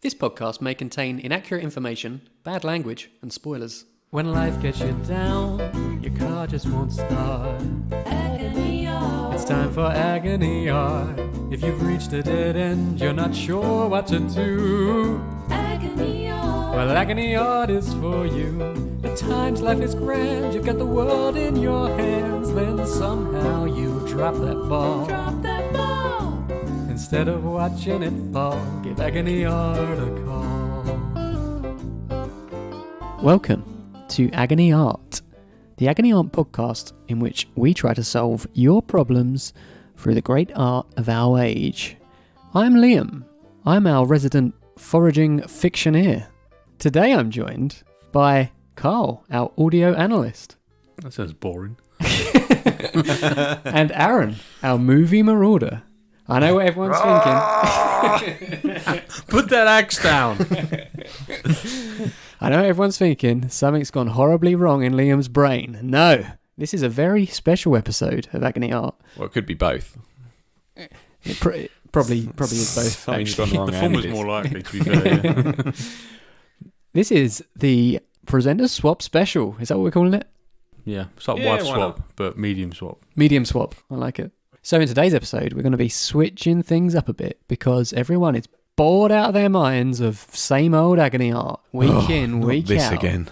This podcast may contain inaccurate information, bad language, and spoilers. When life gets you down, your car just won't start. Agony art. It's time for agony art. If you've reached a dead end, you're not sure what to do. Agony art. Well, agony art is for you. At times life is grand, you've got the world in your hands. Then somehow you drop that ball. Drop that ball. Instead of watching it fall, give agony art a call. Welcome to Agony Art, the Agony Art podcast in which we try to solve your problems through the great art of our age. I'm Liam. I'm our resident foraging fictioneer. Today I'm joined by Karl, our audio analyst. That sounds boring. And Aaron, our movie marauder. I know what everyone's thinking. Put that axe down. I know what everyone's thinking. Something's gone horribly wrong in Liam's brain. No, this is a very special episode of Agony Art. Well, it could be both. It probably is both. Something's actually. gone wrong. The former's more likely, to be fair. Yeah. This is the presenter swap special. Is that what we're calling it? Yeah, it's like Yeah, wife why swap, but medium swap. Medium swap. I like it. So in today's episode, we're going to be switching things up a bit because everyone is bored out of their minds of same old Agony Art, week in, week This out. again.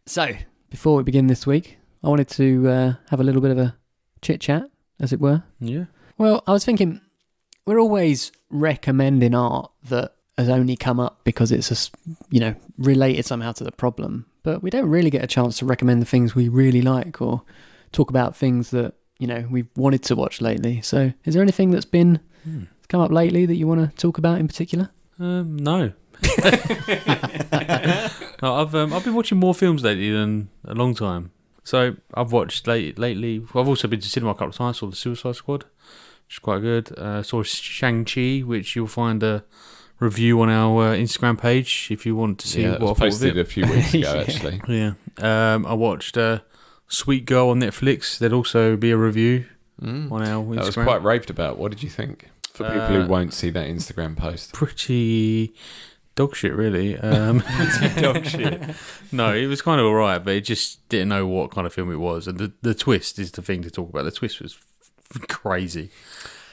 So, before we begin this week, I wanted to have a little bit of a chit-chat, as it were. Yeah. Well, I was thinking, we're always recommending art that has only come up because it's, related somehow to the problem. But we don't really get a chance to recommend the things we really like or talk about things that, we've wanted to watch lately. So, is there anything that's been come up lately that you want to talk about in particular? No. No, I've been watching more films lately than a long time. So I've watched lately. I've also been to cinema a couple of times. Saw The Suicide Squad, which is quite good. Saw Shang-Chi, which you'll find a review on our Instagram page if you want to see Yeah, it what was I thought of posted it. a few weeks ago, Yeah. actually. Yeah. I watched Sweet Girl on Netflix. There'd also be a review on our Instagram. That was quite raved about. What did you think? For people who won't see that Instagram post. Pretty dog shit, really. Pretty dog shit. No, it was kind of alright, but it just didn't know what kind of film it was. And the twist is the thing to talk about. The twist was crazy.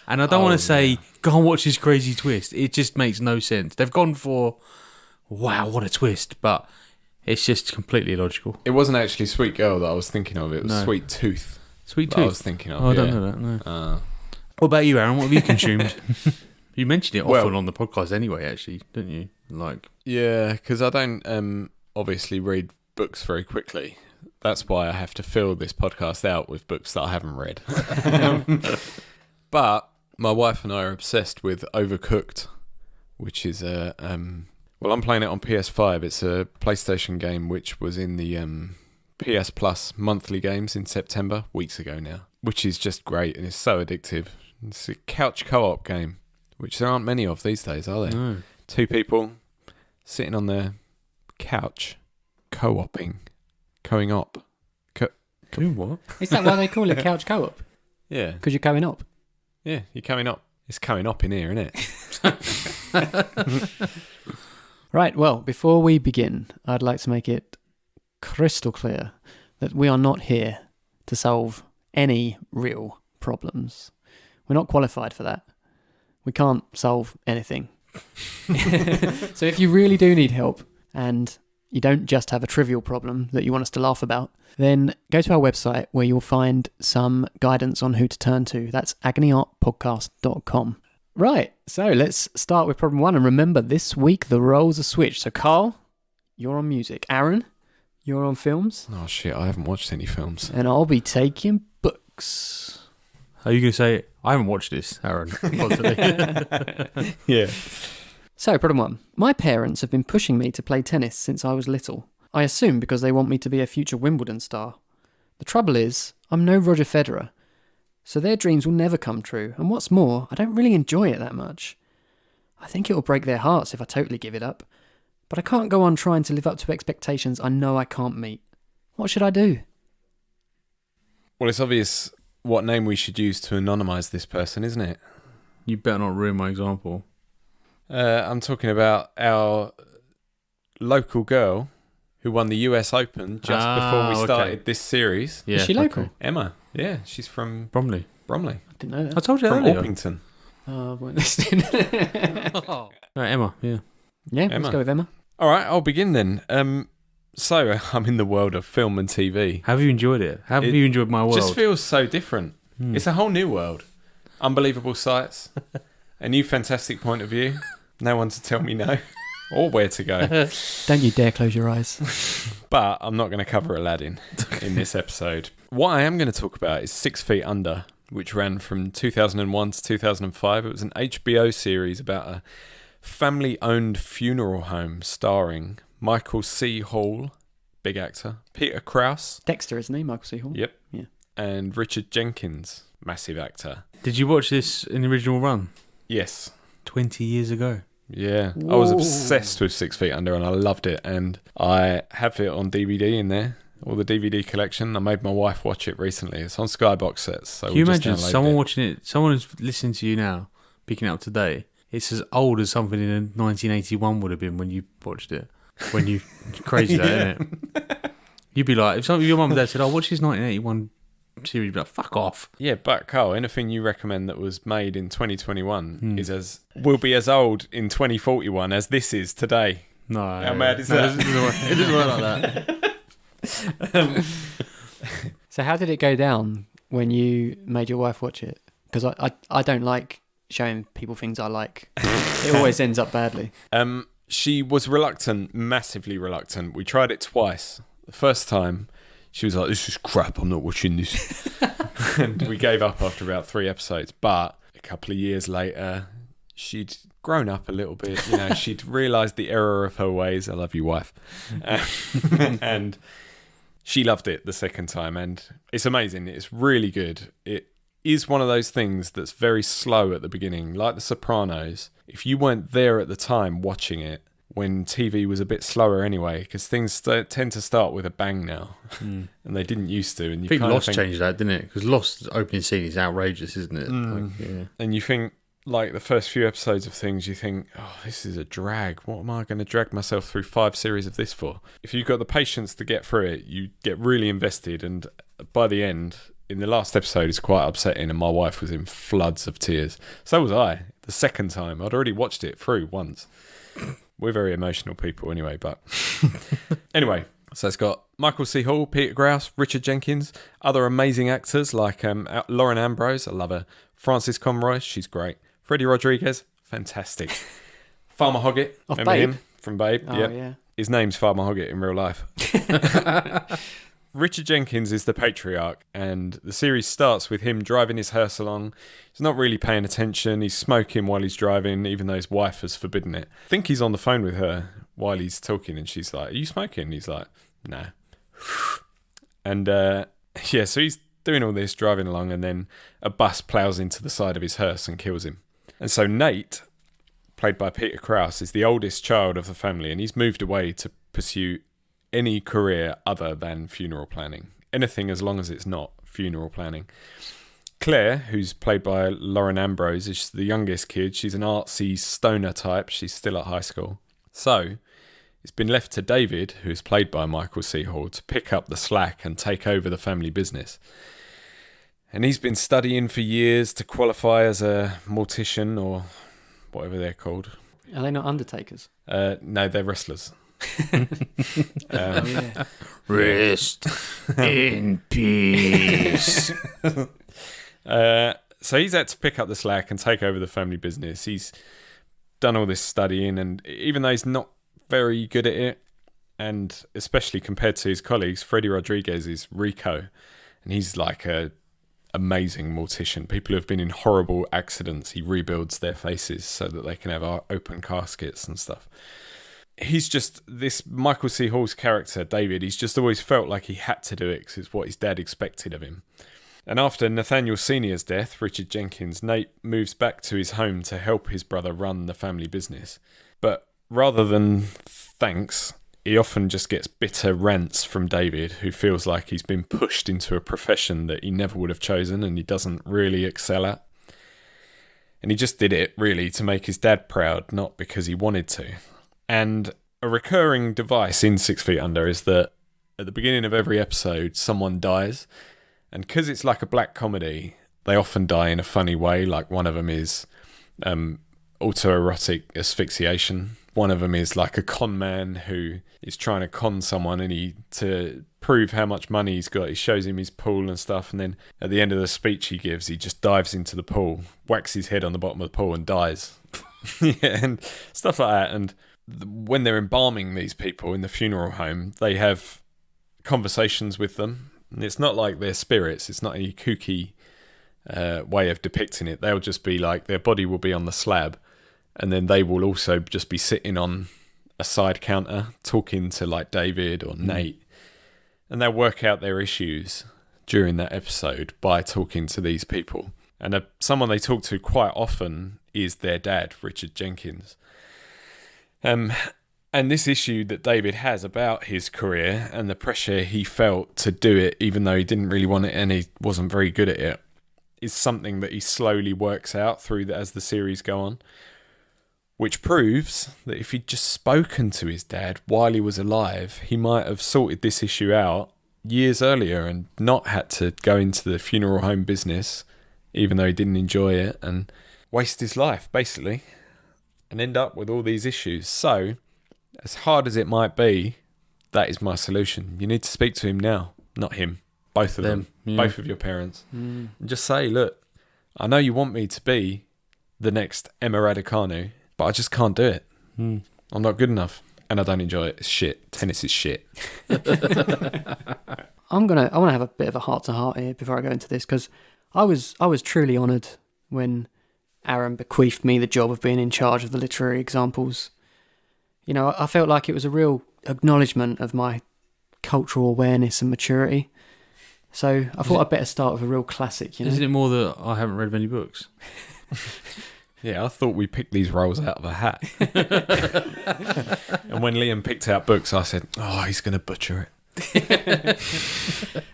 And I don't want to say, go and watch this crazy twist. It just makes no sense. They've gone for, wow, what a twist. But it's just completely illogical. It wasn't actually Sweet Girl that I was thinking of. It was No. Sweet Tooth Sweet that I Tooth. was thinking of. Oh, I yeah. don't know that, no. What about you, Aaron? What have you consumed? You mentioned it often on the podcast anyway, actually, didn't you? Yeah, because I don't obviously read books very quickly. That's why I have to fill this podcast out with books that I haven't read. But my wife and I are obsessed with Overcooked, which is I'm playing it on PS5. It's a PlayStation game which was in the PS Plus monthly games in September, weeks ago now, which is just great and it's so addictive. It's a couch co-op game, which there aren't many of these days, are there? No. Two people sitting on their couch, co-oping, going up. Doing what? Is that why they call it couch co-op? Yeah, Because you're going up? yeah, you're coming up. It's coming up in here, isn't it? Right, well, before we begin, I'd like to make it crystal clear that we are not here to solve any real problems. We're not qualified for that. We can't solve anything. So if you really do need help and you don't just have a trivial problem that you want us to laugh about, then go to our website where you'll find some guidance on who to turn to. That's agonyartpodcast.com. Right, so let's start with problem one. And remember, this week the roles are switched. So Karl, you're on music. Aaron, you're on films. Oh shit, I haven't watched any films. And I'll be taking books. Are you going to say, I haven't watched this, Aaron? Yeah. So, problem one. My parents have been pushing me to play tennis since I was little. I assume because they want me to be a future Wimbledon star. The trouble is, I'm no Roger Federer. So their dreams will never come true. And what's more, I don't really enjoy it that much. I think it will break their hearts if I totally give it up. But I can't go on trying to live up to expectations I know I can't meet. What should I do? Well, it's obvious what name we should use to anonymise this person, isn't it? You better not ruin my example. I'm talking about our local girl who won the US Open just before we started this series. Yeah, Is she local? okay. Emma. Yeah, she's from Bromley. Bromley. I didn't know I that. told you From earlier. Orpington. Oh, I weren't listening. Emma, yeah. Yeah, Emma. let's go with Emma. All right, I'll begin then. So I'm in the world of film and TV. Have you enjoyed it? Have you enjoyed my world? Just feels so different. It's a whole new world. Unbelievable sights. A new fantastic point of view. No one to tell me no or where to go. Don't you dare close your eyes. But I'm not going to cover Aladdin in this episode. What I am going to talk about is 6 Feet Under, which ran from 2001 to 2005. It was an HBO series about a family-owned funeral home starring Michael C. Hall, big actor, Peter Krause, Dexter, isn't he? Michael C. Hall. yep, Yeah. and Richard Jenkins, massive actor. Did you watch this in the original run? Yes. 20 years ago. Yeah, I was Whoa. obsessed with 6 Feet Under and I loved it. And I have it on DVD in there, all the DVD collection. I made my wife watch it recently. It's on Sky box sets. So Can you we just imagine downloaded someone it. watching it, someone who's listening to you now, picking it up today, it's as old as something in 1981 would have been when you watched it. When you, crazy that, isn't it? You'd be like, if your mum and dad said, oh, watch this 1981 series, you'd be like, fuck off. Yeah, but Karl, anything you recommend that was made in 2021 will be as old in 2041 as this is today. No. How mad is no, that? It doesn't work like that. So how did it go down when you made your wife watch it? Because I don't like showing people things I like. It always ends up badly. She was reluctant, massively reluctant. We tried it twice. The first time, she was like, this is crap, I'm not watching this. And we gave up after about 3 episodes. But a couple of years later, she'd grown up a little bit. You know, she'd realised the error of her ways. I love you, wife. And she loved it the second time. And it's amazing. It's really good. It is one of those things that's very slow at the beginning, like The Sopranos. If you weren't there at the time watching it, when TV was a bit slower anyway, because things tend to start with a bang now, and they didn't used to. And you I think kind of Lost changed that, didn't it? Because Lost's opening scene is outrageous, isn't it? Like, yeah. And you think, like the first few episodes of things, you think, oh, this is a drag. What am I going to drag myself through 5 series of this for? If you've got the patience to get through it, you get really invested. And by the end, in the last episode, it's quite upsetting. And my wife was in floods of tears. So was I. The second time. I'd already watched it through once. We're very emotional people anyway, but... Anyway, so it's got Michael C. Hall, Peter Krause, Richard Jenkins, other amazing actors like Lauren Ambrose, I love her. Frances Conroy, she's great. Freddie Rodriguez, fantastic. Farmer Hoggett, Of remember Babe? him? From Babe, Oh, yep. yeah. His name's Farmer Hoggett in real life. Richard Jenkins is the patriarch, and the series starts with him driving his hearse along. He's not really paying attention. He's smoking while he's driving, even though his wife has forbidden it. I think he's on the phone with her while he's talking, and she's like, are you smoking? And he's like, no. And yeah, so he's doing all this, driving along, and then a bus plows into the side of his hearse and kills him. And so Nate, played by Peter Krause, is the oldest child of the family, and he's moved away to pursue any career other than funeral planning. Anything as long as it's not funeral planning. Claire, who's played by Lauren Ambrose, is the youngest kid. She's an artsy stoner type. She's still at high school. So it's been left to David, who's played by Michael C. Hall, to pick up the slack and take over the family business. And he's been studying for years to qualify as a mortician or whatever they're called. Are they not undertakers? No, they're wrestlers. Oh, yeah. Rest in peace. So he's had to pick up the slack and take over the family business. He's done all this studying, and even though he's not very good at it, and especially compared to his colleagues, Freddie Rodriguez is Rico, and he's like a amazing mortician. People who have been in horrible accidents, he rebuilds their faces so that they can have open caskets and stuff. He's just, this Michael C. Hall's character, David, he's just always felt like he had to do it because it's what his dad expected of him. And after Nathaniel Sr.'s death, Richard Jenkins, Nate moves back to his home to help his brother run the family business. But rather than thanks, he often just gets bitter rants from David, who feels like he's been pushed into a profession that he never would have chosen and he doesn't really excel at. And he just did it, really, to make his dad proud, not because he wanted to. And a recurring device in 6 Feet Under is that at the beginning of every episode, someone dies. And because it's like a black comedy, they often die in a funny way. Like one of them is autoerotic asphyxiation. One of them is like a con man who is trying to con someone, and to prove how much money he's got, he shows him his pool and stuff, and then at the end of the speech he gives, he just dives into the pool, whacks his head on the bottom of the pool and dies. Yeah, and stuff like that. And when they're embalming these people in the funeral home, they have conversations with them. And it's not like they're spirits, it's not any kooky way of depicting it. They'll just be like, their body will be on the slab, and then they will also just be sitting on a side counter talking to like David or Nate, and they'll work out their issues during that episode by talking to these people. And someone they talk to quite often is their dad, Richard Jenkins. And this issue that David has about his career and the pressure he felt to do it, even though he didn't really want it and he wasn't very good at it, is something that he slowly works out through as the series go on. Which proves that if he'd just spoken to his dad while he was alive, he might have sorted this issue out years earlier and not had to go into the funeral home business, even though he didn't enjoy it, and waste his life, basically, and end up with all these issues. So, as hard as it might be, that is my solution. You need to speak to him now, not him. Both of them. Yeah. Both of your parents. And just say, look, I know you want me to be the next Emma Raducanu, but I just can't do it. I'm not good enough, and I don't enjoy it. It's shit. Tennis is shit. I want to have a bit of a heart-to-heart here before I go into this, because I was truly honoured when Aaron bequeathed me the job of being in charge of the literary examples. You know, I felt like it was a real acknowledgement of my cultural awareness and maturity. So I thought I'd better start with a real classic, you know? Isn't it more that I haven't read many books? Yeah, I thought we picked these roles out of a hat. And when Liam picked out books, I said, oh, he's going to butcher it.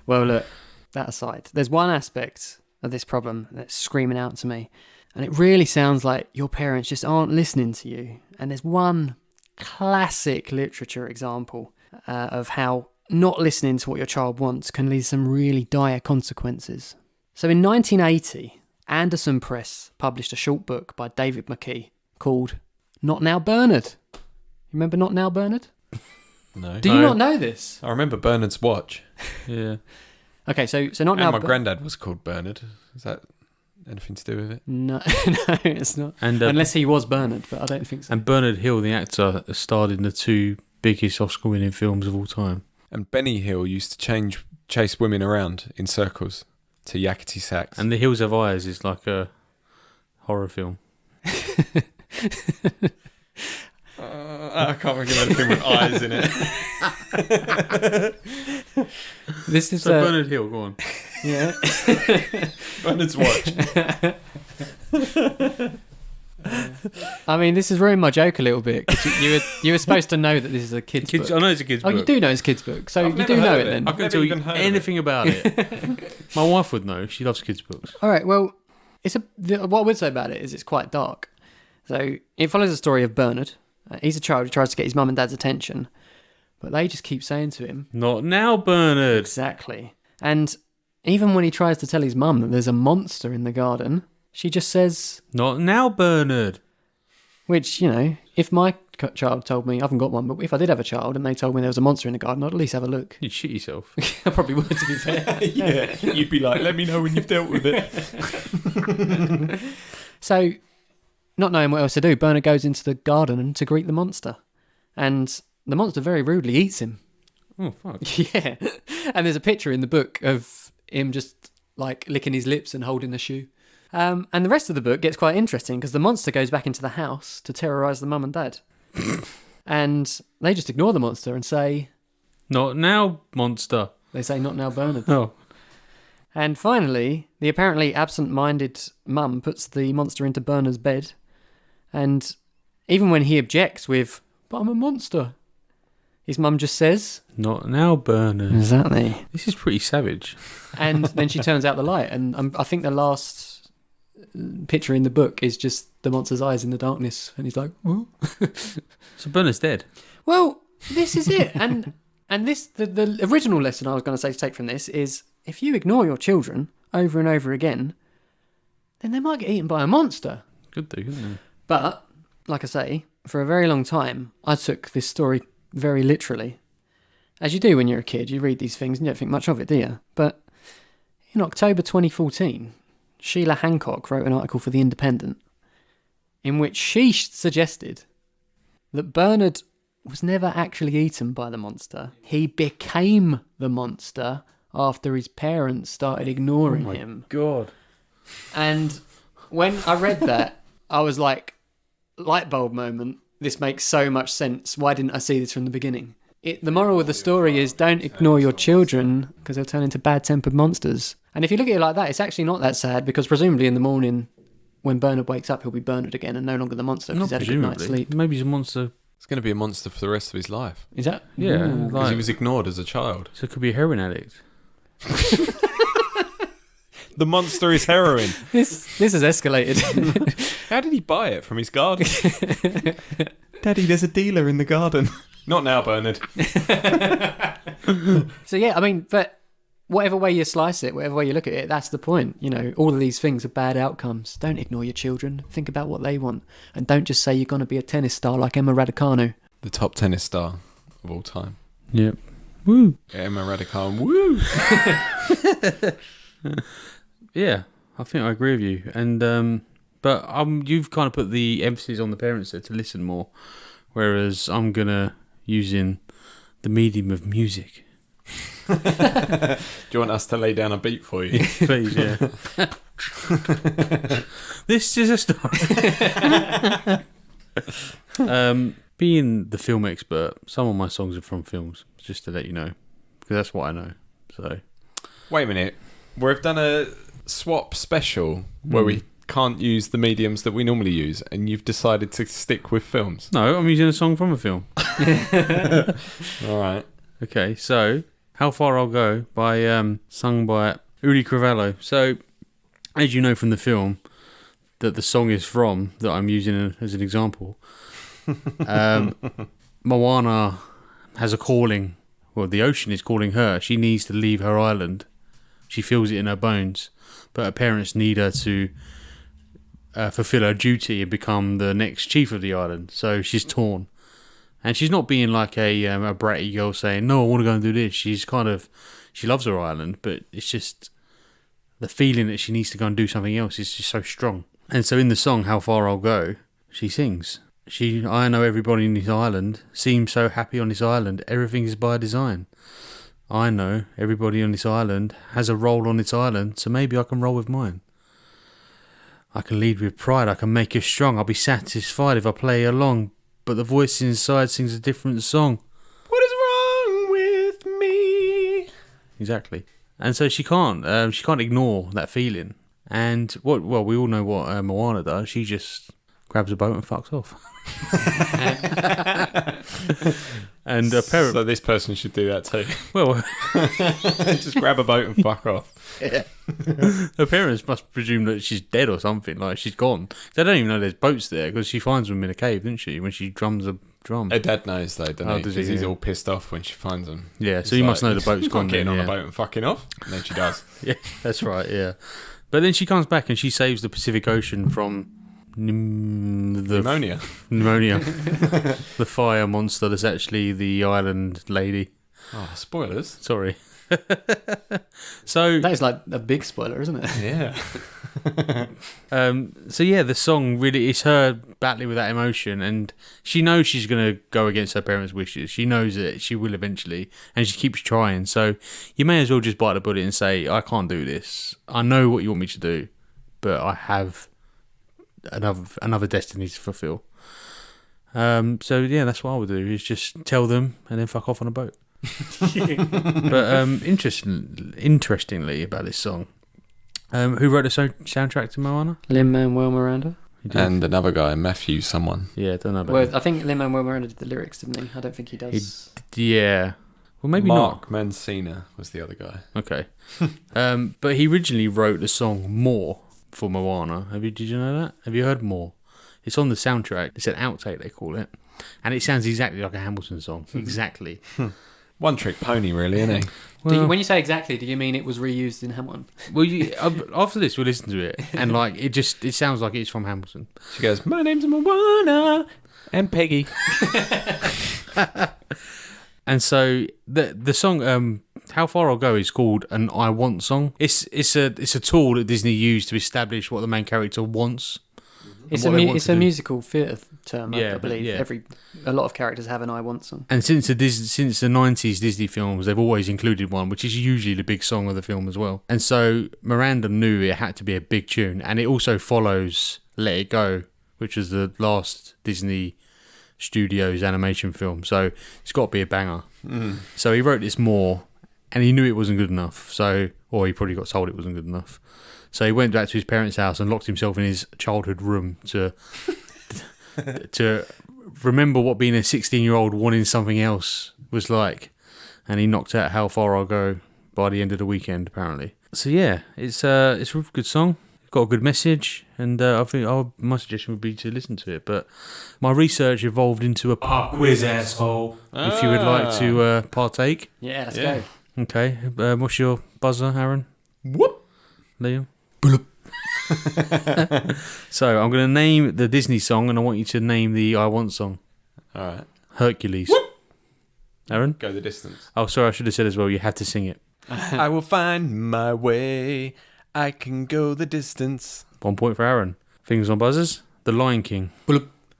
Well, look, that aside, there's one aspect of this problem that's screaming out to me, and it really sounds like your parents just aren't listening to you. And there's one classic literature example of how not listening to what your child wants can lead to some really dire consequences. So in 1980, Anderson Press published a short book by David McKee called Not Now Bernard. You remember Not Now Bernard? No. Do you not know this? I remember Bernard's watch. Yeah. Okay, so Not Now And my granddad was called Bernard. Is that anything to do with it? No, no, it's not. And Unless he was Bernard, but I don't think so. And Bernard Hill, the actor, starred in the two biggest Oscar-winning films of all time. And Benny Hill used to chase women around in circles to yakety sax. And The Hills Have Eyes is like a horror film. I can't think of anything with eyes in it. This is So Bernard Hill, go on. yeah. Bernard's watch. I mean, this has ruined my joke a little bit. 'Cause you were supposed to know that this is a kid's book. I know it's a kid's Oh, book. you do know it's a kid's book, so I've you never do know heard it of it. then. I couldn't Never tell even you heard of anything about it. My wife would know. She loves kids' books. All right, well, what I would say about it is it's quite dark. So it follows the story of Bernard. He's a child who tries to get his mum and dad's attention, but they just keep saying to him, Not now, Bernard. exactly. And even when he tries to tell his mum that there's a monster in the garden, she just says, Not now, Bernard. which, you know, if my child told me, I haven't got one, but if I did have a child and they told me there was a monster in the garden, I'd at least have a look. You'd shit yourself. I probably would, to be fair. Yeah, you'd be like, let me know when you've dealt with it. So, not knowing what else to do, Bernard goes into the garden to greet the monster. And the monster very rudely eats him. Oh, fuck. Yeah. And there's a picture in the book of him just, like, licking his lips and holding the shoe. And the rest of the book gets quite interesting because the monster goes back into the house to terrorise the mum and dad. And they just ignore the monster and say... Not now, monster. They say, not now, Bernard. Oh. And finally, the apparently absent-minded mum puts the monster into Bernard's bed. And even when he objects with, but I'm a monster, his mum just says... Not now, Bernard. Exactly. This is pretty savage. And then she turns out the light. And I think the last picture in the book is just the monster's eyes in the darkness, and he's like, "What?" So Bernard's dead. Well, this is it, and this the original lesson I was going to say to take from this is if you ignore your children over and over again, then they might get eaten by a monster. Could do, couldn't they? But like I say, for a very long time, I took this story very literally. As you do when you're a kid, you read these things and you don't think much of it, do you? But in October 2014, Sheila Hancock wrote an article for The Independent in which she suggested that Bernard was never actually eaten by the monster. He became the monster after his parents started ignoring him. God. And when I read that, I was like, light bulb moment. This makes so much sense. Why didn't I see this from the beginning? The moral of the story is don't ignore your children because they'll turn into bad-tempered monsters. And if you look at it like that, it's actually not that sad because presumably in the morning when Bernard wakes up, he'll be Bernard again and no longer the monster because Not he's had a good night's presumably. sleep. Maybe he's a monster. It's going to be a monster for the rest of his life. Is that? Yeah. Ooh. Because he was ignored as a child. So it could be a heroin addict. The monster is heroin. This has escalated. How did he buy it? From his garden? Daddy, there's a dealer in the garden. Not now, Bernard. So yeah, I mean, but whatever way you slice it, whatever way you look at it, that's the point. You know, all of these things are bad outcomes. Don't ignore your children. Think about what they want. And don't just say you're going to be a tennis star like Emma Raducanu. The top tennis star of all time. Yep. Woo. Emma Raducanu. Woo! Yeah, I think I agree with you. And but you've kind of put the emphasis on the parents there to listen more, whereas I'm gonna using the medium of music. Do you want us to lay down a beat for you? Please, yeah. This is a story. Being the film expert, some of my songs are from films, just to let you know, because that's what I know. So, Wait a minute. We've done a swap special where we can't use the mediums that we normally use, and you've decided to stick with films. no, I'm using a song from a film. All right. Okay, so How Far I'll Go sung by Udi Cravalho. So, as you know from the film that the song is from, that I'm using as an example, Moana has a calling. Well, the ocean is calling her. She needs to leave her island. She feels it in her bones. But her parents need her to fulfill her duty and become the next chief of the island. So she's torn. And she's not being like a bratty girl saying, no, I want to go and do this. She's kind of, she loves her island, but it's just the feeling that she needs to go and do something else is just so strong. And so in the song, How Far I'll Go, she sings. I know everybody in this island seems so happy on this island. Everything is by design. I know everybody on this island has a role on this island, so maybe I can roll with mine. I can lead with pride. I can make you strong. I'll be satisfied if I play along. But the voice inside sings a different song. What is wrong with me? Exactly. And so she can't ignore that feeling. And we all know what Moana does. She just grabs a boat and fucks off. And So this person should do that too. well, Just grab a boat and fuck off. her parents must presume that she's dead or something. Like she's gone. They don't even know there's boats there because she finds them in a cave, didn't she? When she drums a drum. Her dad knows though, doesn't Oh, he? does he? Because he's Yeah. all pissed off when she finds them. Yeah, so He's you must like, know the boat's gone. Getting then, on yeah. a boat and fucking off. And then she does. Yeah, that's right. Yeah, but then she comes back and she saves the Pacific Ocean from Pneumonia. the fire monster that's actually the island lady. Oh, spoilers. Sorry. So That is like a big spoiler, isn't it? Yeah. so yeah, the song really is her battling with that emotion, and she knows she's going to go against her parents' wishes. She knows that she will eventually, and she keeps trying. So you may as well just bite the bullet and say, I can't do this. I know what you want me to do, but I have another destiny to fulfill. So yeah, that's what I would do, is just tell them and then fuck off on a boat. But interestingly about this song, who wrote the soundtrack to Moana? Lin-Manuel Miranda. He did. And another guy, Matthew someone. Yeah, don't know about Well, I think Lin-Manuel Miranda did the lyrics, didn't he? I don't think he does. Yeah. Well, maybe Mark Mancina was the other guy. not. Okay. But he originally wrote the song More, for Moana. Did you know that? Have you heard more? It's on the soundtrack. It's an outtake, they call it. And it sounds exactly like a Hamilton song. Exactly. One trick pony, really, isn't he? When you say exactly, do you mean it was reused in Hamilton? Well, after this, we'll listen to it. And like it sounds like it's from Hamilton. She goes, "My name's Moana and Peggy." And so the song "How Far I'll Go" is called an "I Want" song. It's a tool that Disney used to establish what the main character wants. It's a musical theatre term, I believe. Yeah. A lot of characters have an "I Want" song. And since the 90s Disney films, they've always included one, which is usually the big song of the film as well. And so Miranda knew it had to be a big tune, and it also follows "Let It Go," which was the last Disney Studios animation film. So it's got to be a banger. So he wrote this more, and he knew it wasn't good enough. Or he probably got told it wasn't good enough. So he went back to his parents' house and locked himself in his childhood room to remember what being a 16-year-old wanting something else was like. And he knocked out "How Far I'll Go" by the end of the weekend, apparently. So yeah, it's a really good song. Got a good message, and I think my suggestion would be to listen to it. But my research evolved into a pop quiz, asshole. If you would like to partake. Yeah, let's go. Okay, what's your buzzer, Aaron? Whoop. Liam? So I'm going to name the Disney song, and I want you to name the "I Want" song. All right. Hercules. Aaron? Go the distance. Oh, sorry, I should have said as well, you have to sing it. I will find my way. I can go the distance. 1 point for Aaron. Fingers on buzzers. The Lion King.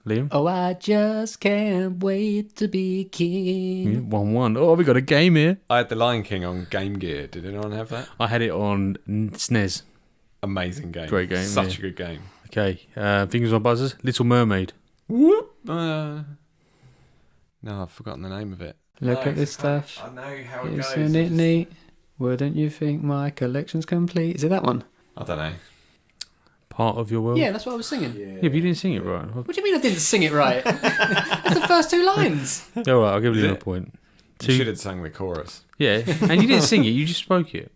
Liam? Oh, I just can't wait to be king. 1-1. Oh, we got a game here. I had the Lion King on Game Gear. Did anyone have that? I had it on SNES. Amazing game. Great game, Such yeah. a good game. Okay, fingers on buzzers. Little Mermaid. Whoop. No, I've forgotten the name of it. Look at this stuff. I know how Isn't it neat? Wouldn't you think my collection's complete? Is it that one? I don't know. Part of Your World. Yeah, that's what I was singing. Yeah, but you didn't sing it right. What do you mean I didn't sing it right? That's the first two lines. All right, I'll give you a point. You should have sang the chorus. Yeah, and you didn't sing it. You just spoke it.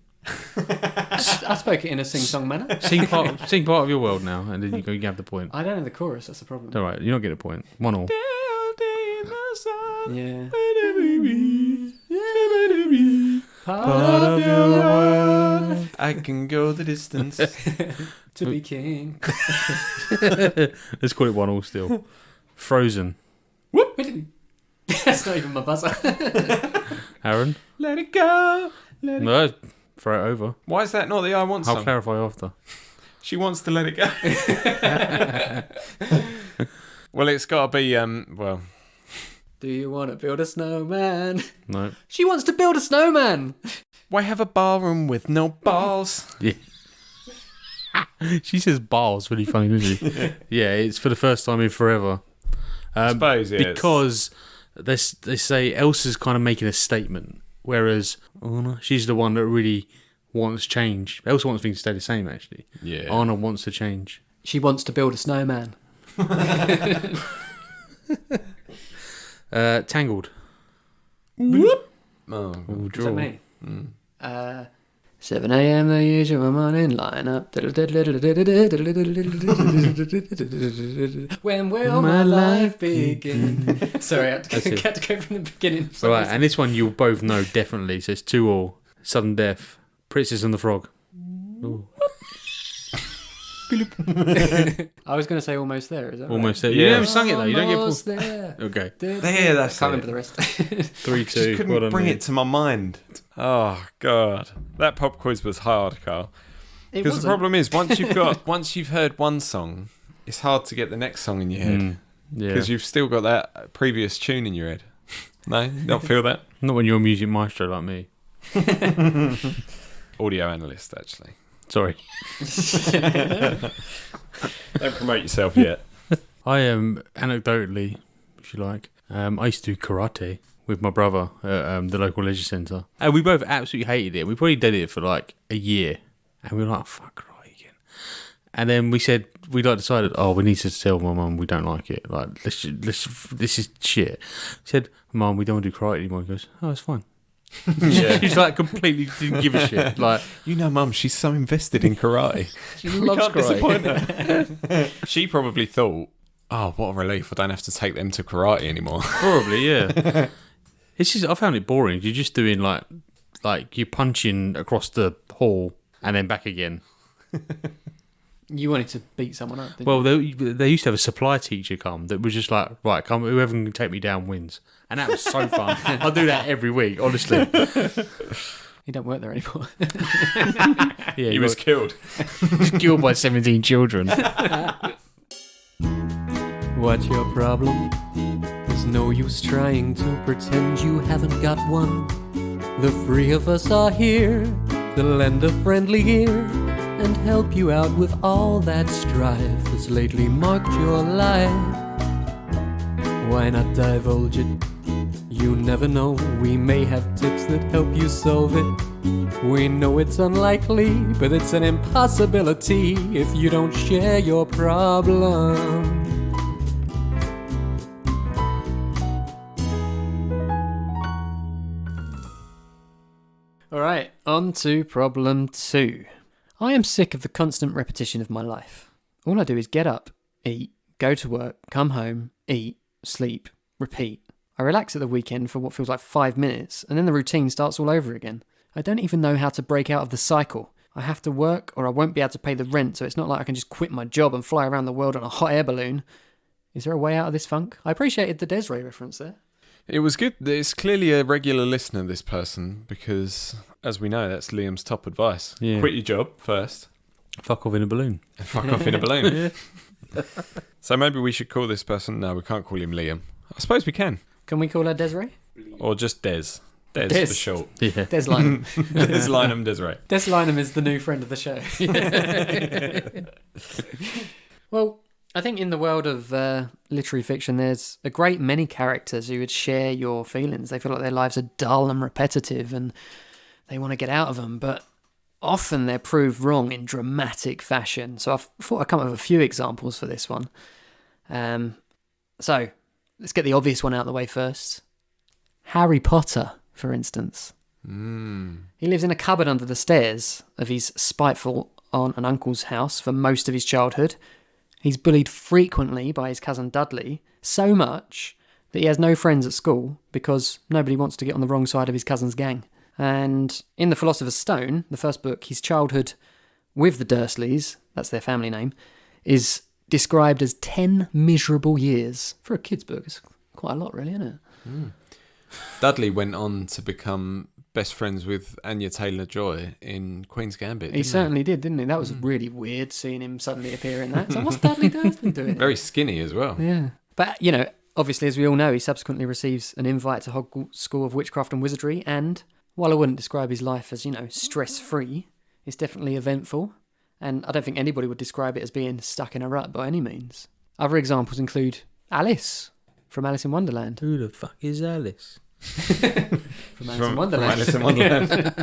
I spoke it in a sing-song manner. Sing part of Your World now, and then you can have the point. I don't know the chorus, that's the problem. All right, you're not getting a point. 1-1. Yeah. Part of your world. I can go the distance. To be king. Let's call it 1-1 still. Frozen. That's not even my buzzer. Aaron? Let it go. No, throw it over. Why is that not the I Want I'll song? clarify after. She wants to let it go. Well, it's got to be, Do you want to build a snowman? No. She wants to build a snowman. why have a ballroom with no balls? Yeah. She says balls really funny, doesn't she? Yeah, it's for the first time in forever. I suppose, yeah. Because they say Elsa's kind of making a statement, whereas Anna, she's the one that really wants change. Elsa wants things to stay the same, actually. Yeah. Anna wants to change. She wants to build a snowman. Tangled. Whoop. Oh, Ooh, Is draw. that me? 7 a.m. the usual morning lineup. When will my life begin? Sorry, I had to go from the beginning. All right, and this one you'll both know definitely. So it's 2-2. Sudden Death. Princess and the Frog. Ooh. I was going to say almost there. Is that Almost right? there. You haven't sung it though. You don't get Almost points. there. Okay. There, that's Can't it. remember the rest. 3-2. Just couldn't Well done, bring mate. it to my mind. Oh God, that pop quiz was hard, Karl. It Because the wasn't. problem is once you've heard one song, it's hard to get the next song in your head Yeah. because you've still got that previous tune in your head. No, you don't feel that. Not when you're a music maestro like me. Audio analyst, actually. Sorry. Don't promote yourself yet. I am anecdotally, if you like, I used to do karate with my brother at the local leisure centre. And we both absolutely hated it. We probably did it for like a year. And we were like, fuck karate again. And then we said, we like decided, we need to tell my mum we don't like it. Like, let's this is shit. We said, Mum, we don't want to do karate anymore. He goes, oh, it's fine. Yeah. She's like completely didn't give a shit. Like You know, Mum, she's so invested in karate. she loves karate. She probably thought, oh, what a relief. I don't have to take them to karate anymore. Probably, yeah. It's just I found it boring. You're just doing like you're punching across the hall and then back again. You wanted to beat someone up, didn't Well, they used to have a supply teacher come that was just like, right, come, whoever can take me down wins. And that was so fun. I do that every week, honestly. you? You don't work there anymore. Yeah, He was killed. killed by 17 children. What's your problem? There's no use trying to pretend you haven't got one. The three of us are here to lend a friendly ear and help you out with all that strife that's lately marked your life. Why not divulge it? You never know, we may have tips that help you solve it. We know it's unlikely, but it's an impossibility if you don't share your problem. All right, on to problem 2. I am sick of the constant repetition of my life. All I do is get up, eat, go to work, come home, eat, sleep, repeat. I relax at the weekend for what feels like 5 minutes, and then the routine starts all over again. I don't even know how to break out of the cycle. I have to work or I won't be able to pay the rent, so it's not like I can just quit my job and fly around the world on a hot air balloon. Is there a way out of this funk? I appreciated the Desiree reference there. It was good. It's clearly a regular listener, this person, because, as we know, that's Liam's top advice. Yeah. Quit your job first. Fuck off in a balloon. And fuck off in a balloon. So maybe we should call this person... No, we can't call him Liam. I suppose we can. Can we call her Desiree? Or just Des. Des Des. for short. Yeah. Des Lynham. Des Lynham Desiree. Des Lynham is the new friend of the show. Well, I think in the world of literary fiction, there's a great many characters who would share your feelings. They feel like their lives are dull and repetitive and they want to get out of them, but often they're proved wrong in dramatic fashion. So I thought I'd come up with a few examples for this one. So let's get the obvious one out of the way first. Harry Potter, for instance. He lives in a cupboard under the stairs of his spiteful aunt and uncle's house for most of his childhood. He's bullied frequently by his cousin Dudley, so much that he has no friends at school because nobody wants to get on the wrong side of his cousin's gang. And in The Philosopher's Stone, the first book, his childhood with the Dursleys, that's their family name, is described as 10 miserable years. For a kid's book, it's quite a lot really, isn't it? Dudley went on to become best friends with Anya Taylor-Joy in Queen's Gambit. He certainly did, didn't he? That was really weird seeing him suddenly appear in that. So what's Dudley Dursley doing? Very skinny as well. Yeah. But, you know, obviously, as we all know, he subsequently receives an invite to Hogwarts School of Witchcraft and Wizardry, and while I wouldn't describe his life as, you know, stress-free, it's definitely eventful, and I don't think anybody would describe it as being stuck in a rut by any means. Other examples include Alice from Alice in Wonderland. Who the fuck is Alice? From Alice in Wonderland. Alice in Wonderland.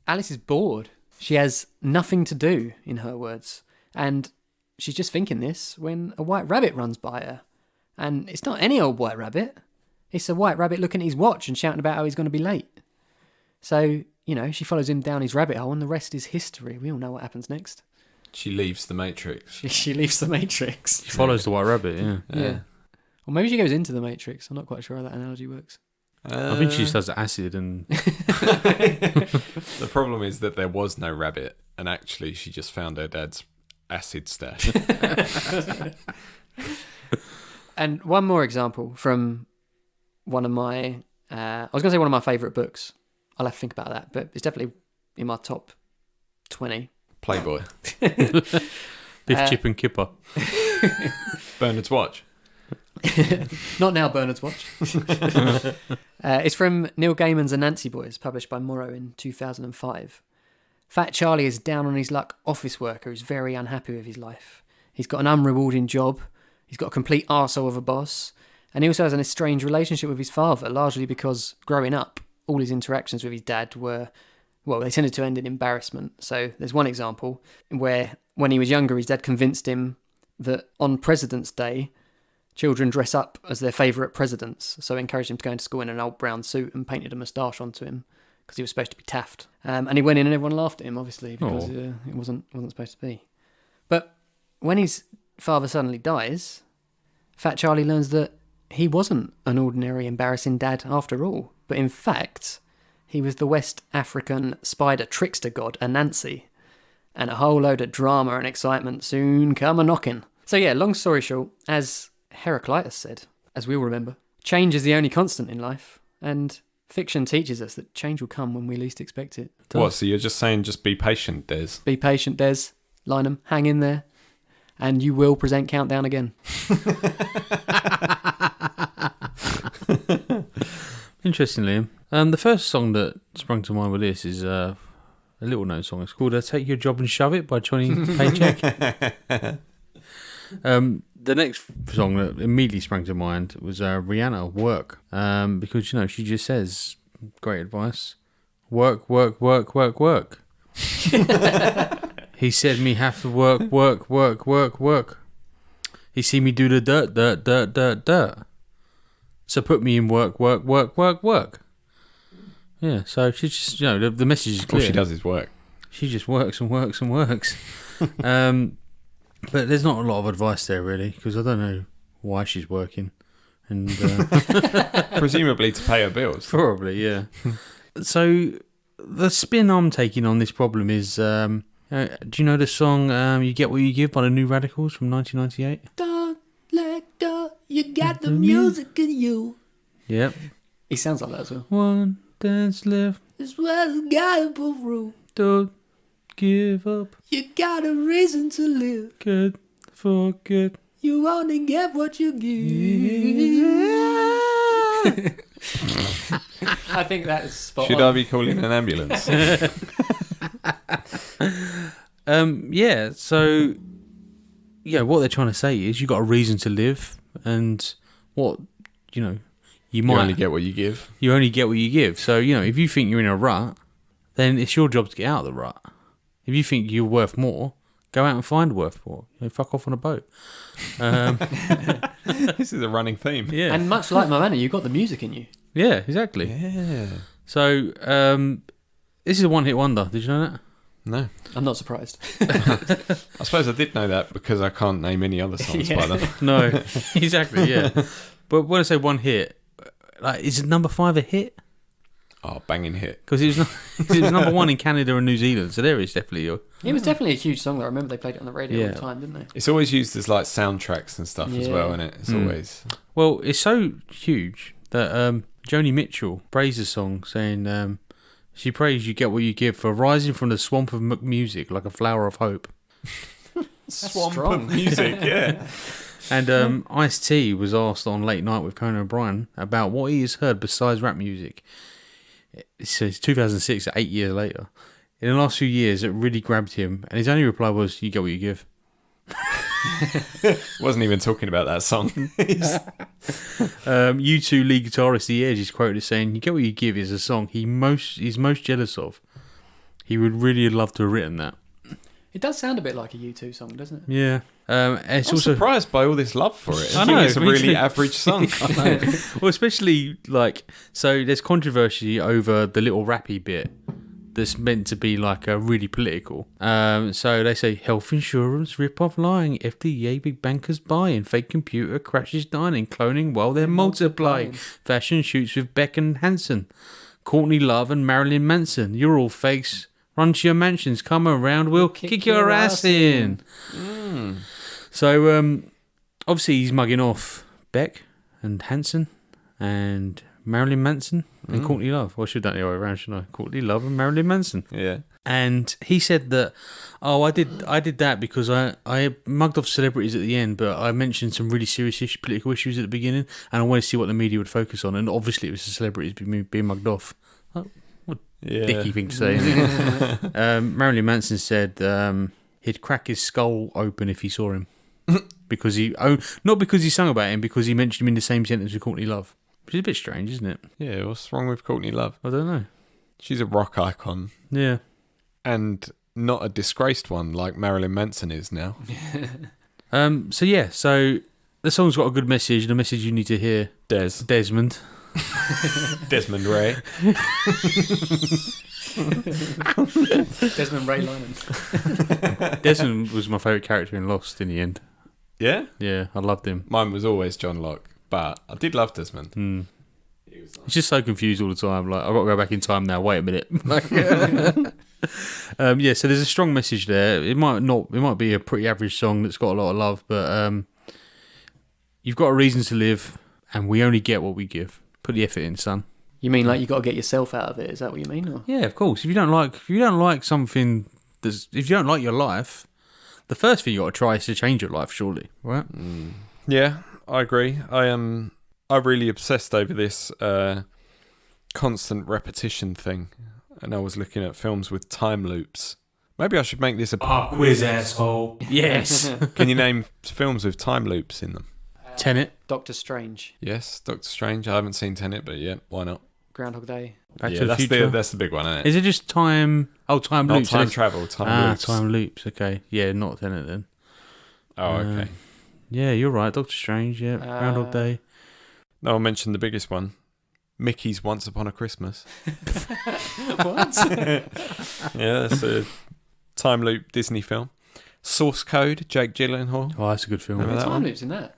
Alice is bored. She has nothing to do, in her words. And she's just thinking this when a white rabbit runs by her. And it's not any old white rabbit. It's a white rabbit looking at his watch and shouting about how he's going to be late. So, you know, she follows him down his rabbit hole and the rest is history. We all know what happens next. She leaves the Matrix. She leaves the Matrix. She follows the white rabbit, yeah. Yeah. Or maybe she goes into the Matrix. I'm not quite sure how that analogy works. I think she just does acid and... The problem is that there was no rabbit, and actually she just found her dad's acid stash. And one more example from one of my... I was going to say one of my favourite books. I'll have to think about that, but it's definitely in my top 20. Playboy. Biff, Chip and Kipper. Bernard's Watch. Not now, Bernard's Watch. It's from Neil Gaiman's Anansi Boys, published by Morrow in 2005. Fat Charlie is down on his luck office worker who's very unhappy with his life. He's got an unrewarding job, he's got a complete arsehole of a boss, and he also has an estranged relationship with his father, largely because growing up, all his interactions with his dad were, well, they tended to end in embarrassment. So there's one example where when he was younger, his dad convinced him that on President's Day, children dress up as their favourite presidents, so encouraged him to go into school in an old brown suit and painted a moustache onto him because he was supposed to be Taft. And he went in and everyone laughed at him, obviously, because it wasn't supposed to be. But when his father suddenly dies, Fat Charlie learns that he wasn't an ordinary, embarrassing dad after all, but in fact, he was the West African spider trickster god Anansi, and a whole load of drama and excitement soon come a-knocking. So yeah, long story short, as Heraclitus said, as we all remember, change is the only constant in life, and fiction teaches us that change will come when we least expect it. What, so you're just saying just be patient, Des? Be patient, Des. Lynham, hang in there, and you will present Countdown again. Interesting, Liam. The first song that sprung to mind with this is a little known song. It's called Take Your Job and Shove It by Johnny Paycheck. The next song that immediately sprang to mind was Rihanna, Work. Because, she just says, great advice, work, work, work, work, work. He said me have to work, work, work, work, work. He see me do the dirt, dirt, dirt, dirt, dirt. So put me in work, work, work, work, work. Yeah, so she just, the message is clear. All she does is work. She just works and works and works. But there's not a lot of advice there, really, because I don't know why she's working. And Presumably to pay her bills. Probably, yeah. So the spin I'm taking on this problem is, do you know the song You Get What You Give by the New Radicals from 1998? Don't let go, you got the music in you. Yep. He sounds like that as well. One dance left. It's what you gotta pull through. Don't give up. You got a reason to live. Good forget. You only get what you give. I think that is spot Should on. I be calling an ambulance? Yeah, so what they're trying to say is you got a reason to live, and you might only get what you give. You only get what you give. So, if you think you're in a rut, then it's your job to get out of the rut. If you think you're worth more, go out and find worth more. Fuck off on a boat. This is a running theme. Yeah. And much like Moana, you got the music in you. Yeah, exactly. Yeah. So, this is a one-hit wonder. Did you know that? No. I'm not surprised. I suppose I did know that because I can't name any other songs by them. No, exactly, yeah. But when I say one hit, is number 5 a hit? Oh, banging hit. Because it was number 1 in Canada and New Zealand, so there is definitely It was definitely a huge song, though. I remember they played it on the radio all the time, didn't they? It's always used as like soundtracks and stuff as well, isn't it? It's always... Well, it's so huge that Joni Mitchell praised the song, saying she prays you get what you give for rising from the swamp of music like a flower of hope. Swamp strong. of music, yeah. And Ice-T was asked on Late Night with Conan O'Brien about what he has heard besides rap music. It says 2006, 8 years later. In the last few years, it really grabbed him, and his only reply was, you get what you give. Wasn't even talking about that song. U2 lead guitarist The Edge is quoted as saying, you get what you give is a song he's most jealous of. He would really have loved to have written that. It does sound a bit like a U2 song, doesn't it? Yeah. It's I'm also surprised by all this love for it. I I think know, it's a me really too. average song. well, especially so there's controversy over the little rappy bit that's meant to be really political. So they say health insurance, rip-off lying, FDA, big bankers buying, fake computer crashes dining, cloning while they're multiplying, fashion shoots with Beck and Hansen, Courtney Love and Marilyn Manson. You're all fakes. Run to your mansions, come around, we'll kick your ass in. So, obviously he's mugging off Beck and Hansen and Marilyn Manson and Courtney Love. Or should that the other way around, shouldn't I? Courtney Love and Marilyn Manson. Yeah. And he said that, I did that because I mugged off celebrities at the end, but I mentioned some really serious political issues at the beginning, and I wanted to see what the media would focus on, and obviously it was the celebrities being mugged off. Dicky thing to say, isn't it? Marilyn Manson said he'd crack his skull open if he saw him. Because not because he sung about him, because he mentioned him in the same sentence with Courtney Love. Which is a bit strange, isn't it? Yeah, what's wrong with Courtney Love? I don't know. She's a rock icon. Yeah. And not a disgraced one like Marilyn Manson is now. So The song's got a good message, the message you need to hear. Desmond. Desmond Ray. Desmond Ray Lyman. Desmond was my favourite character in Lost in the end. Yeah? Yeah, I loved him. Mine was always John Locke, but I did love Desmond. He's just so confused all the time. Like, I've got to go back in time now. Wait a minute. Yeah, so there's a strong message there. It might be a pretty average song that's got a lot of love, but you've got a reason to live, and we only get what we give. Put the effort in, son. You mean like you got to get yourself out of it? Is that what you mean? Or? Yeah, of course. If you don't like something, if you don't like your life, the first thing you got to try is to change your life. Surely, right? Yeah, I agree. I'm really obsessed over this constant repetition thing, and I was looking at films with time loops. Maybe I should make this a Pop quiz, asshole. Yes. Can you name films with time loops in them? Tenet. Doctor Strange. Yes, Doctor Strange. I haven't seen Tenet, but yeah, why not? Groundhog Day. Back to the Future. That's the big one, isn't it? Is it just time? Oh, time Not loops. time travel, time loops. Time loops. Okay. Yeah, not Tenet then. Oh, okay. Yeah, you're right. Doctor Strange. Yeah. Groundhog Day. No, I mentioned the biggest one. Mickey's Once Upon a Christmas. What? Yeah, that's a time loop Disney film. Source Code, Jake Gyllenhaal. Oh, that's a good film. Remember that Time one? loops in that.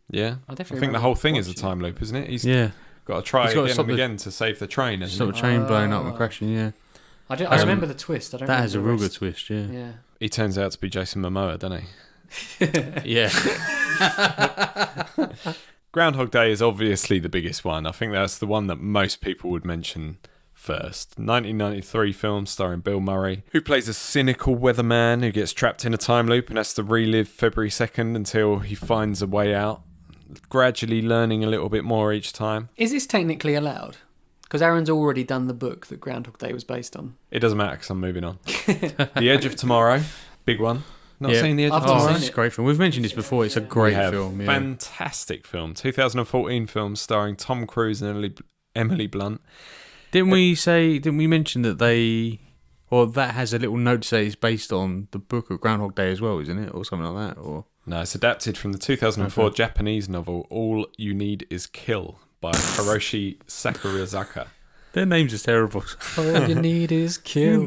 Yeah. I I definitely think the remember whole thing is a watching time loop, isn't it? He's Yeah. got to try He's got to again stop and the- again to save the train. Isn't Stop he? the train blowing up and crashing. Yeah. I remember the twist. I don't. That has a remember real the good twist. Yeah. rest. Yeah. He turns out to be Jason Momoa, doesn't he? Yeah. Groundhog Day is obviously the biggest one. I think that's the one that most people would mention first. 1993 film starring Bill Murray, who plays a cynical weatherman who gets trapped in a time loop and has to relive February 2nd until he finds a way out, gradually learning a little bit more each time. Is this technically allowed? Because Aaron's already done the book that Groundhog Day was based on. It doesn't matter because I'm moving on. The Edge of Tomorrow, big one. Not Yeah. seen The Edge of I've not Tomorrow? seen It's a great film. We've mentioned this before. It's a great We have. film. Yeah. Fantastic film. 2014 film starring Tom Cruise and Emily Blunt. Didn't we mention that that has a little note to say it's based on the book of Groundhog Day as well, isn't it? Or something like that? Or No, it's adapted from the 2004 Japanese novel All You Need Is Kill by Hiroshi Sakurazaka. their names are terrible. All you need is kill.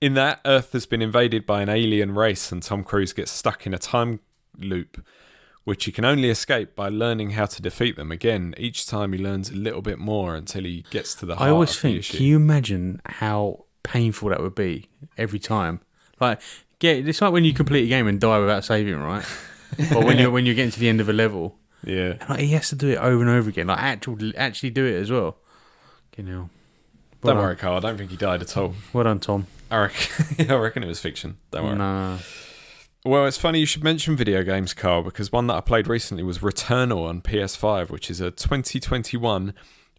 In that, Earth has been invaded by an alien race and Tom Cruise gets stuck in a time loop, which he can only escape by learning how to defeat them. Again, each time he learns a little bit more until he gets to the heart I always of the think, issue. can you imagine how painful that would be every time? Like, it's like when you complete a game and die without saving, right? Or when you're getting to the end of a level, Yeah. and, like, he has to do it over and over again, like actually do it as well. You know. Don't worry, Karl. I don't think he died at all. Well done, Tom. I reckon it was fiction. Don't worry. Nah. Well, it's funny you should mention video games, Karl, because one that I played recently was Returnal on PS5, which is a 2021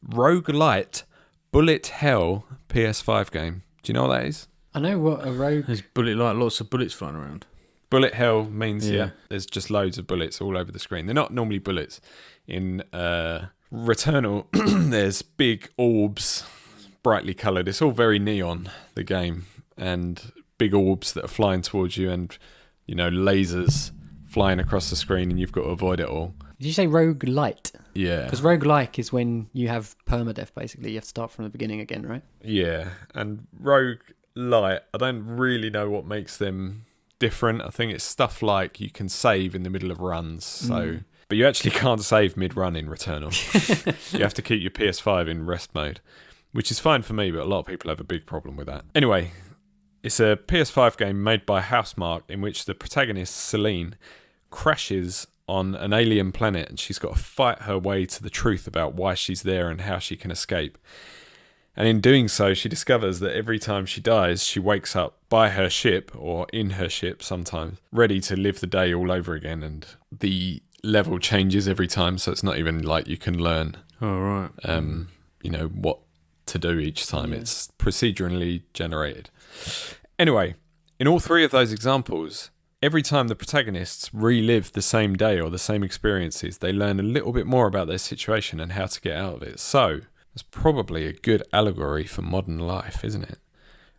roguelite bullet hell PS5 game. Do you know what that is? I know what a rogue. There's lots of bullets flying around. Bullet hell means, Yeah. there's just loads of bullets all over the screen. They're not normally bullets. In Returnal, there's big orbs, brightly coloured. It's all very neon, the game, and big orbs that are flying towards you and, lasers flying across the screen and you've got to avoid it all. Did you say rogue light? Yeah. Because roguelike is when you have permadeath, basically. You have to start from the beginning again, right? Yeah, and Rogue Light, I don't really know what makes them different. I think it's stuff like you can save in the middle of runs, but you actually can't save mid-run in Returnal. You have to keep your PS5 in rest mode, which is fine for me, but a lot of people have a big problem with that. Anyway, it's a PS5 game made by Housemarque in which the protagonist, Celine, crashes on an alien planet and she's got to fight her way to the truth about why she's there and how she can escape. And in doing so, she discovers that every time she dies, she wakes up by her ship, or in her ship sometimes, ready to live the day all over again. And the level changes every time, so it's not even like you can learn, Oh, right. what to do each time. It's procedurally generated. Anyway, in all three of those examples, every time the protagonists relive the same day or the same experiences, they learn a little bit more about their situation and how to get out of it. So, it's probably a good allegory for modern life, isn't it?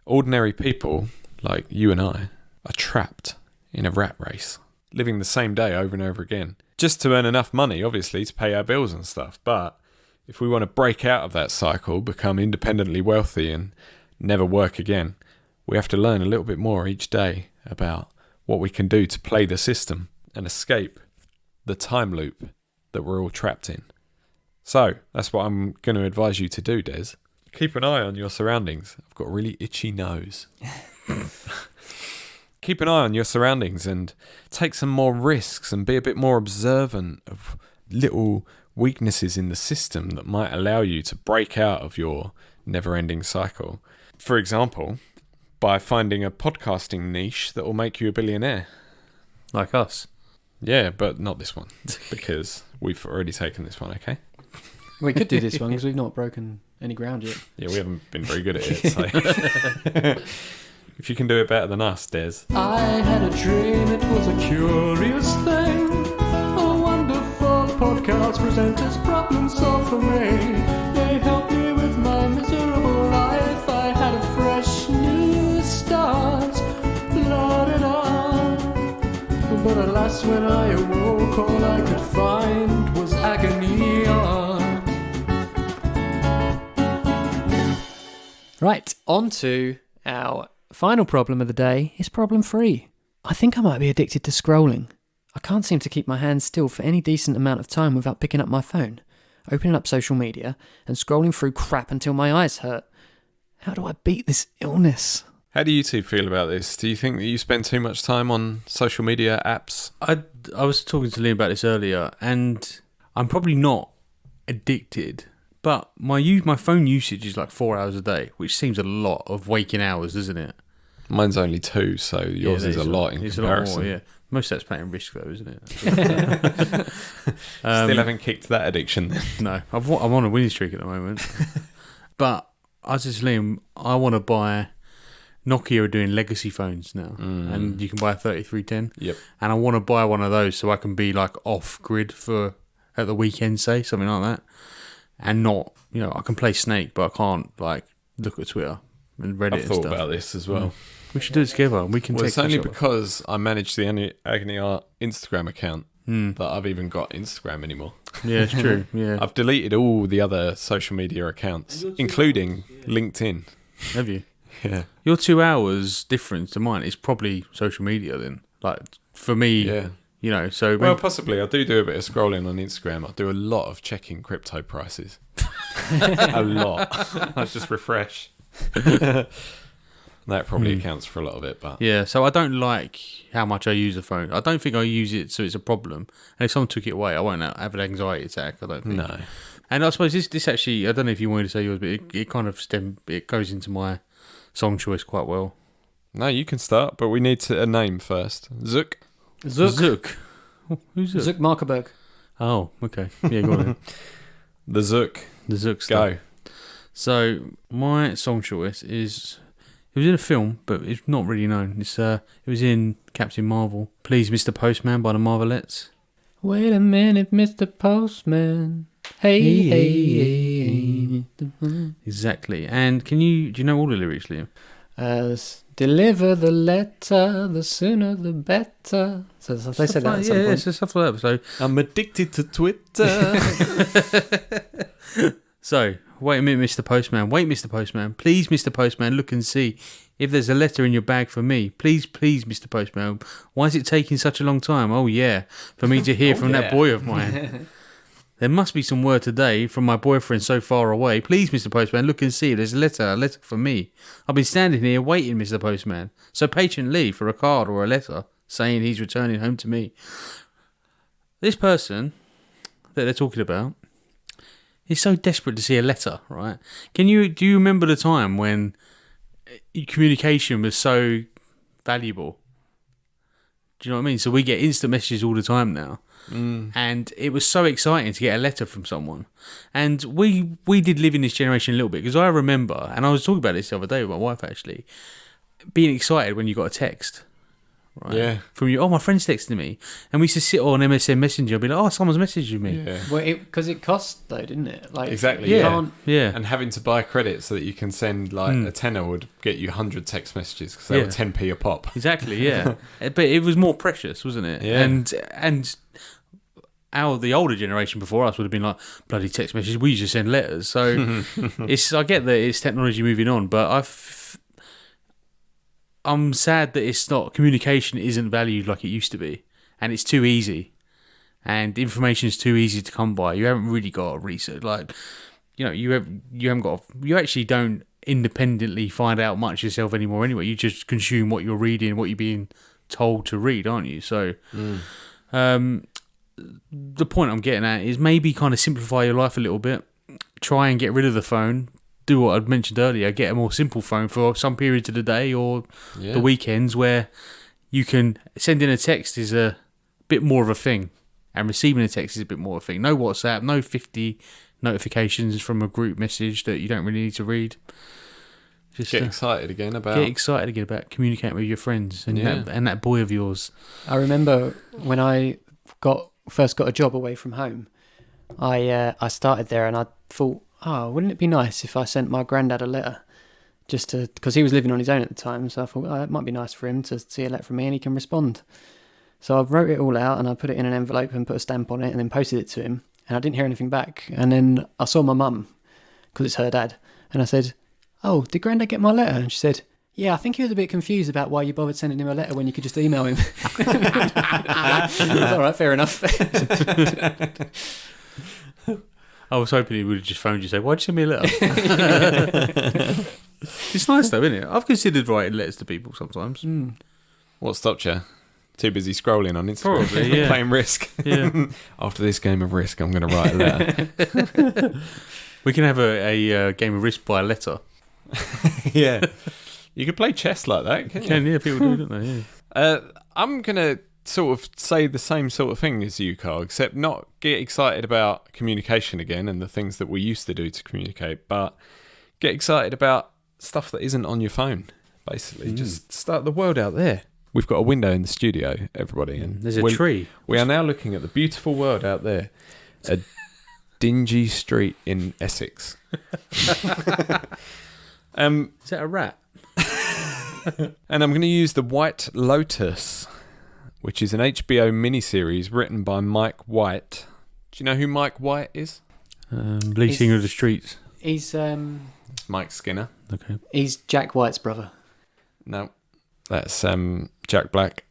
Ordinary people, like you and I, are trapped in a rat race, living the same day over and over again, just to earn enough money, obviously, to pay our bills and stuff. But if we want to break out of that cycle, become independently wealthy and never work again, we have to learn a little bit more each day about what we can do to play the system and escape the time loop that we're all trapped in. So that's what I'm going to advise you to do, Des. Keep an eye on your surroundings. I've got a really itchy nose. Keep an eye on your surroundings and take some more risks and be a bit more observant of little weaknesses in the system that might allow you to break out of your never-ending cycle. For example, by finding a podcasting niche that will make you a billionaire. Like us. Yeah, but not this one, because we've already taken this one, okay? We could do this one because we've not broken any ground yet. Yeah, we haven't been very good at it, so... If you can do it better than us, Des. I had a dream, it was a curious thing. A wonderful podcast presenters problem solve for me. They helped me with my miserable life. I had a fresh new start. La-da-da. But alas, when I awoke, all I could find was agony on. Right, on to our final problem of the day is problem 3. I think I might be addicted to scrolling. I can't seem to keep my hands still for any decent amount of time without picking up my phone, opening up social media, and scrolling through crap until my eyes hurt. How do I beat this illness? How do you two feel about this? Do you think that you spend too much time on social media apps? I was talking to Liam about this earlier, and I'm probably not addicted, but my phone usage is like 4 hours a day, which seems a lot of waking hours, doesn't it? Mine's only 2, so yours is a lot in comparison. A lot more, yeah. Most of that's playing Risk, though, isn't it? Still haven't kicked that addiction then. No, I'm on a winning streak at the moment. But I was just Liam, I want to buy... Nokia are doing legacy phones now, and you can buy a 3310. Yep. And I want to buy one of those so I can be like off grid for at the weekend, say something like that, and not, I can play Snake, but I can't like look at Twitter and Reddit. I've thought and stuff. about this as well. We should do it together. We can. Well, take it's only each other. because I manage the Agony Art Instagram account that I've even got Instagram anymore. Yeah, it's true. Yeah, I've deleted all the other social media accounts, including LinkedIn. Have you? Yeah. Your 2 hours difference to mine is probably social media then. Like for me, yeah. So Well, possibly. I do a bit of scrolling on Instagram. I do a lot of checking crypto prices. A lot. I just refresh. That probably accounts for a lot of it, but yeah. So I don't like how much I use the phone. I don't think I use it so it's a problem. And if someone took it away, I won't have an anxiety attack. I don't think. No. And I suppose this actually, I don't know if you wanted to say yours, but it kind of it goes into my song choice quite well. No, you can start, but we need a name first. Zook. Zook. Who's Zook? Zook Markerberg. Oh, okay. Yeah, go on then. The Zook. The Zook Go. stuff. So my song choice is, it was in a film, but it's not really known. It was in Captain Marvel. Please, Mr. Postman by the Marvelettes. Wait a minute, Mr. Postman. Hey, hey. Exactly. And do you know all the lyrics, Liam? Deliver the letter, the sooner the better. So they said that at some point. So stuff like that. So I'm addicted to Twitter. So, wait a minute, Mr. Postman. Wait, Mr. Postman. Please, Mr. Postman, look and see if there's a letter in your bag for me. Please, please, Mr. Postman. Why is it taking such a long time? Oh, yeah, for me to hear from that boy of mine. There must be some word today from my boyfriend so far away. Please, Mr. Postman, look and see if there's a letter for me. I've been standing here waiting, Mr. Postman, so patiently for a card or a letter saying he's returning home to me. This person that they're talking about, he's so desperate to see a letter, right? Do you remember the time when communication was so valuable? Do you know what I mean? So we get instant messages all the time now. And it was so exciting to get a letter from someone. And we did live in this generation a little bit, because I remember, and I was talking about this the other day with my wife actually, being excited when you got a text. right? Yeah. From you, my friend's texting me, and we used to sit on MSN Messenger and be like, someone's messaging me. Yeah. Well, because it cost though, didn't it? Like Exactly, You yeah. can't. Yeah. And having to buy credit so that you can send like a tenner would get you 100 text messages because they were 10p a pop. Exactly, yeah. But it was more precious, wasn't it? Yeah. And the older generation before us would have been like, bloody text messages, we used to send letters. So I get that it's technology moving on, but I'm sad that it's not, communication isn't valued like it used to be, and it's too easy, and information is too easy to come by. You haven't really got to research, like, you actually don't independently find out much yourself anymore anyway. You just consume what you're reading, what you're being told to read, aren't you? So the point I'm getting at is maybe kind of simplify your life a little bit. Try and get rid of the phone. Do what I'd mentioned earlier. Get a more simple phone for some periods of the day or the weekends where you can sending a text is a bit more of a thing, and receiving a text is a bit more of a thing. No WhatsApp, no 50 notifications from a group message that you don't really need to read. Just Get excited again about communicating with your friends and that boy of yours. I remember when I first got a job away from home. I started there and I thought, wouldn't it be nice if I sent my granddad a letter, because he was living on his own at the time. So I thought, it might be nice for him to see a letter from me and he can respond. So I wrote it all out and I put it in an envelope and put a stamp on it and then posted it to him. And I didn't hear anything back. And then I saw my mum, because it's her dad, and I said, "Oh, did Granddad get my letter?" And she said, "Yeah, I think he was a bit confused about why you bothered sending him a letter when you could just email him." That's all right, fair enough. I was hoping he would have just phoned you and said, "Why'd you send me a letter?" It's nice though, isn't it? I've considered writing letters to people sometimes. What stopped you? Too busy scrolling on Instagram. Probably, yeah. Playing Risk. Yeah. After this game of Risk, I'm going to write a letter. We can have a game of Risk by letter. Yeah. You could play chess like that, can't you? Yeah, people do, don't they? Yeah. I'm going to sort of say the same sort of thing as you, Karl, except not get excited about communication again and the things that we used to do to communicate, but get excited about stuff that isn't on your phone, basically. Just start the world out there. We've got a window in the studio, everybody. And there's a tree. We are now looking at the beautiful world out there. A dingy street in Essex. Is that a rat? And I'm going to use The White Lotus, which is an HBO miniseries written by Mike White. Do you know who Mike White is? Lead singer of the Streets. He's It's Mike Skinner. Okay. he's Jack White's brother. No, that's Jack Black.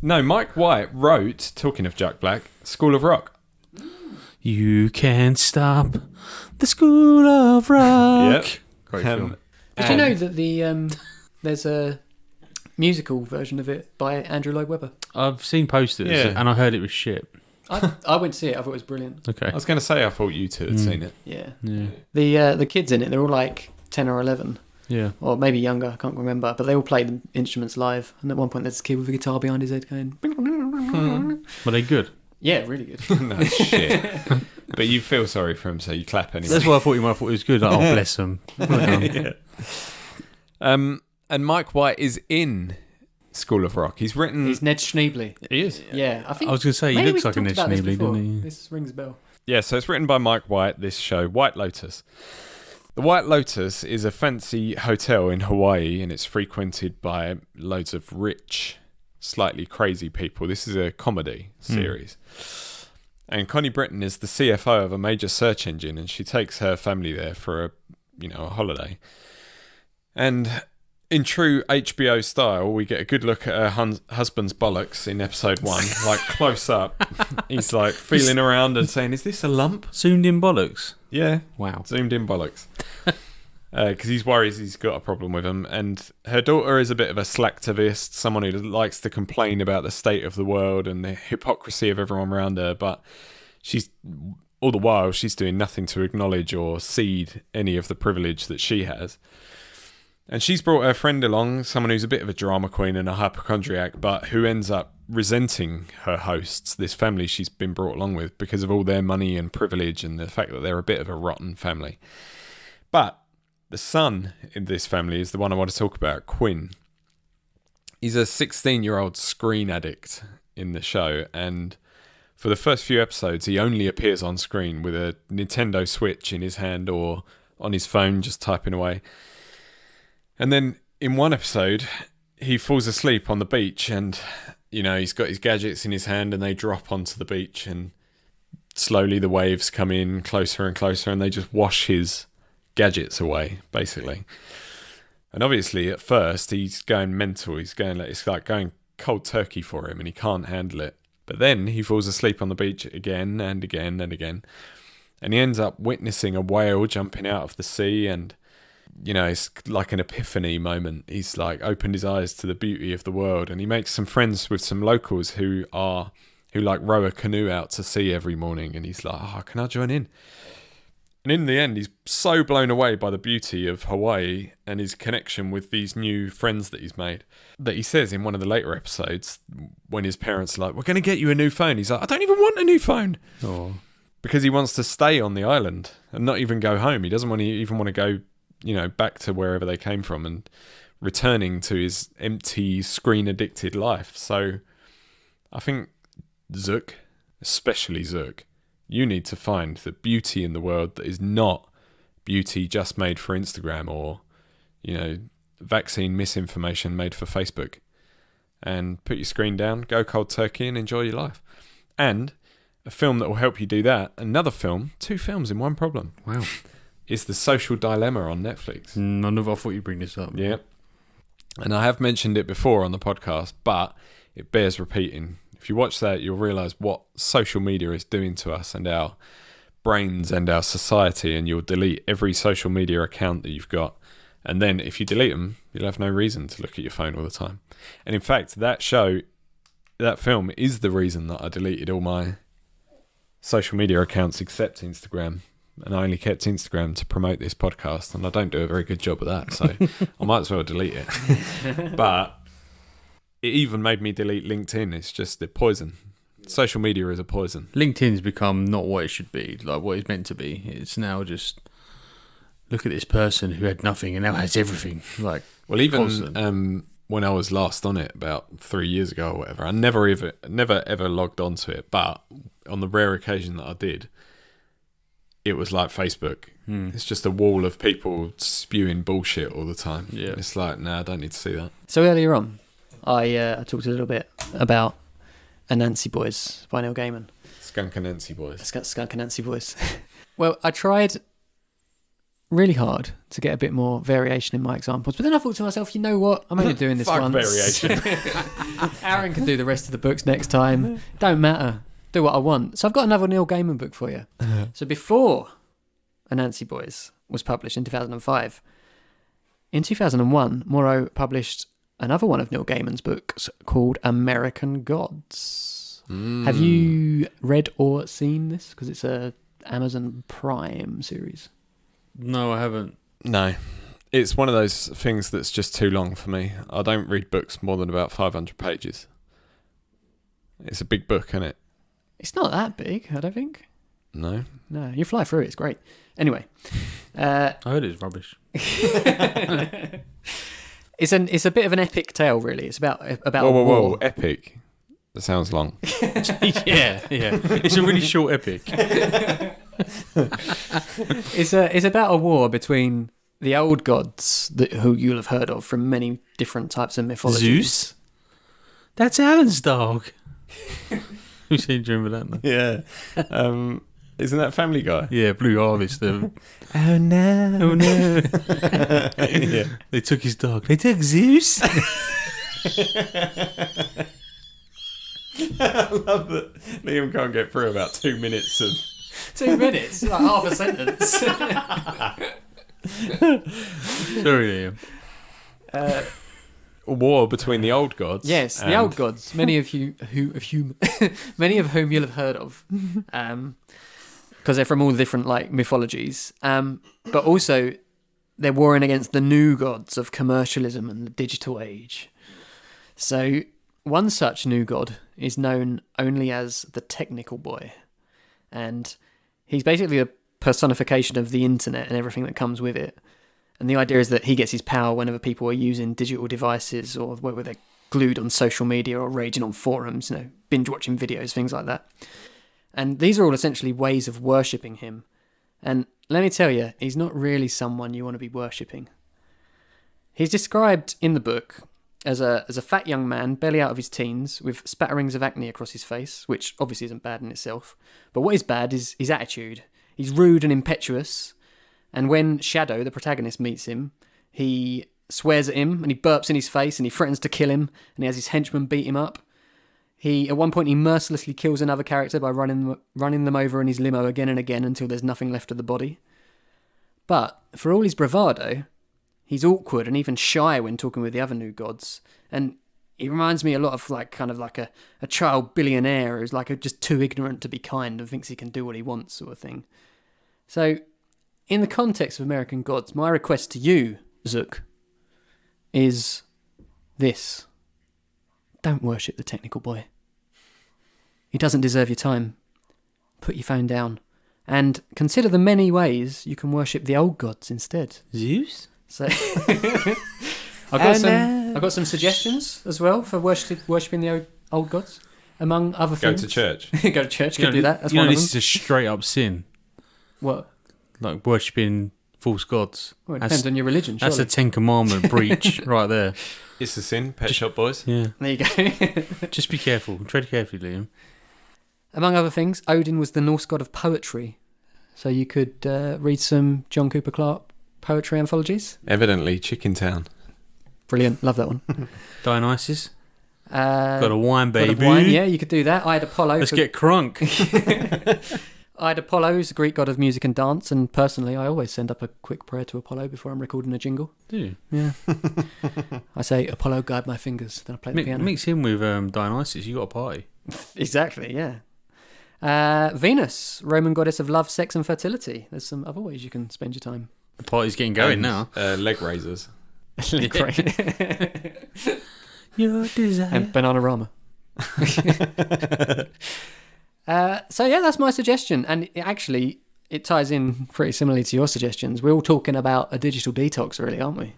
No, Mike White wrote, talking of Jack Black, School of Rock. You can't stop the School of Rock. Yep. Great film. Did you know that there's a musical version of it by Andrew Lloyd Webber? I've seen posters and I heard it was shit. I went to see it. I thought it was brilliant. Okay. I was going to say, I thought you two had seen it. Yeah. Yeah. The kids in it, they're all like 10 or 11. Yeah. Or maybe younger, I can't remember. But they all play the instruments live. And at one point, there's a kid with a guitar behind his head going... Were they good? Yeah, really good. No, shit. But you feel sorry for him, so you clap anyway. That's why I thought you might have thought it was good. Like, oh, bless them. Yeah. And Mike White is in School of Rock. He's written... He's Ned Schneebly. He is? Yeah, I think... I was going to say, he maybe looks we've like a Ned talked about this Schneebly, before. doesn't he? This rings a bell. Yeah, so it's written by Mike White, this show, White Lotus. The White Lotus is a fancy hotel in Hawaii, and it's frequented by loads of rich, slightly crazy people. This is a comedy series. And Connie Britton is the CFO of a major search engine, and she takes her family there for a holiday. And in true HBO style, we get a good look at her husband's bollocks in episode 1, like close up. He's like feeling around and saying, "Is this a lump?" Zoomed in bollocks. Yeah. Wow. Zoomed in bollocks. Because he's worried he's got a problem with him. And her daughter is a bit of a slacktivist, someone who likes to complain about the state of the world and the hypocrisy of everyone around her. But all the while, she's doing nothing to acknowledge or cede any of the privilege that she has. And she's brought her friend along, someone who's a bit of a drama queen and a hypochondriac, but who ends up resenting her hosts, this family she's been brought along with, because of all their money and privilege and the fact that they're a bit of a rotten family. But The son in this family is the one I want to talk about, Quinn. He's a 16-year-old screen addict in the show, and for the first few episodes, he only appears on screen with a Nintendo Switch in his hand or on his phone just typing away. And then in one episode, he falls asleep on the beach and, he's got his gadgets in his hand and they drop onto the beach and slowly the waves come in closer and closer and they just wash his gadgets away, basically. And obviously, at first, he's going mental. It's like going cold turkey for him and he can't handle it. But then he falls asleep on the beach again and again and again. And he ends up witnessing a whale jumping out of the sea and, it's like an epiphany moment. He's like opened his eyes to the beauty of the world and he makes some friends with some locals who like row a canoe out to sea every morning. And he's like, oh, can I join in? And in the end, he's so blown away by the beauty of Hawaii and his connection with these new friends that he's made that he says in one of the later episodes when his parents are like, we're going to get you a new phone. He's like, I don't even want a new phone. Oh. Because he wants to stay on the island and not even go home. He doesn't even want to go, back to wherever they came from and returning to his empty, screen-addicted life. So I think Zook, especially Zook, you need to find the beauty in the world that is not beauty just made for Instagram or, vaccine misinformation made for Facebook. And put your screen down, go cold turkey and enjoy your life. And a film that will help you do that, another film, 2 films in one problem. Wow. Is The Social Dilemma on Netflix. None of I thought you'd bring this up. Yeah. And I have mentioned it before on the podcast, but it bears repeating. If you watch that, you'll realise what social media is doing to us and our brains and our society, and you'll delete every social media account that you've got. And then if you delete them, you'll have no reason to look at your phone all the time. And in fact, that film is the reason that I deleted all my social media accounts except Instagram. And I only kept Instagram to promote this podcast, and I don't do a very good job of that, so I might as well delete it. But it even made me delete LinkedIn. It's just a poison. Social media is a poison. LinkedIn's become not what it should be, like what it's meant to be. It's now just, look at this person who had nothing and now has everything. Like, well, even when I was last on it about 3 years ago or whatever, I never ever logged onto it. But on the rare occasion that I did, it was like Facebook. It's just a wall of people spewing bullshit all the time. Yeah. It's like, I don't need to see that. So earlier on, I talked a little bit about Anansi Boys by Neil Gaiman. Skunk Anansi Boys. Skunk Anansi Boys. Well, I tried really hard to get a bit more variation in my examples, but then I thought to myself, you know what? I'm only doing this once. Variation. Aaron can do the rest of the books next time. Don't matter. Do what I want. So I've got another Neil Gaiman book for you. So before Anansi Boys was published in 2005, in 2001, Morrow published another one of Neil Gaiman's books called American Gods. Have you read or seen this? Because it's a Amazon Prime series. No, I haven't. No. It's one of those things that's just too long for me. I don't read books more than about 500 pages. It's a big book, isn't it? It's not that big, I don't think. No. No, you fly through it. It's great. Anyway. I heard it's rubbish. It's a bit of an epic tale, really. It's about whoa, epic. That sounds long. yeah. It's a really short epic. It's about a war between the old gods who you'll have heard of from many different types of mythology. Zeus? That's Alan's dog. You seem to remember that? Yeah. Isn't that Family Guy? Yeah, Blue Harvest. Oh no. Yeah. They took his dog. They took Zeus. I love that Liam can't get through about 2 minutes of... 2 minutes? Like half a sentence. Sorry, Liam. A war between the old gods. Yes, the old gods. Many of many of whom you'll have heard of, because they're from all the different mythologies. But also, they're warring against the new gods of commercialism and the digital age. So, one such new god is known only as the Technical Boy, and he's basically a personification of the internet and everything that comes with it. And the idea is that he gets his power whenever people are using digital devices or whether they're glued on social media or raging on forums, binge watching videos, things like that. And these are all essentially ways of worshipping him. And let me tell you, he's not really someone you want to be worshipping. He's described in the book as a fat young man, barely out of his teens, with spatterings of acne across his face, which obviously isn't bad in itself. But what is bad is his attitude. He's rude and impetuous. And when Shadow, the protagonist, meets him, he swears at him and he burps in his face and he threatens to kill him and he has his henchmen beat him up. At one point, he mercilessly kills another character by running them over in his limo again and again until there's nothing left of the body. But for all his bravado, he's awkward and even shy when talking with the other new gods. And he reminds me a lot of like a child billionaire who's just too ignorant to be kind and thinks he can do what he wants, sort of thing. So, in the context of American Gods, my request to you, Zook, is this. Don't worship the technical boy. He doesn't deserve your time. Put your phone down. And consider the many ways you can worship the old gods instead. Zeus? So I've got some suggestions as well for worshipping the old gods, among other Go things. to church. Go to church, could do that. That's one of this them. is a straight up sin. What? Like worshipping false gods. Well, it depends on your religion, That's surely. a Ten Commandment breach right there. It's a sin, Pet Shop Boys. Yeah. There you go. Just be careful. Tread carefully, Liam. Among other things, Odin was the Norse god of poetry. So you could read some John Cooper Clarke poetry anthologies. Evidently, Chicken Town. Brilliant. Love that one. Dionysus. Got a wine, baby. God of wine, yeah, you could do that. I had Apollo. Let's get crunk. I had Apollo, who's a Greek god of music and dance, and personally, I always send up a quick prayer to Apollo before I'm recording a jingle. Do you? Yeah. I say, Apollo, guide my fingers. Then I play the piano. Mix him with Dionysus. You got a party. Exactly, yeah. Venus, Roman goddess of love, sex, and fertility. There's some other ways you can spend your time. The party's getting going now. Leg raisers. Great. Your desire. And Bananarama. So yeah, that's my suggestion, and it ties in pretty similarly to your suggestions. We're all talking about a digital detox, really, aren't we?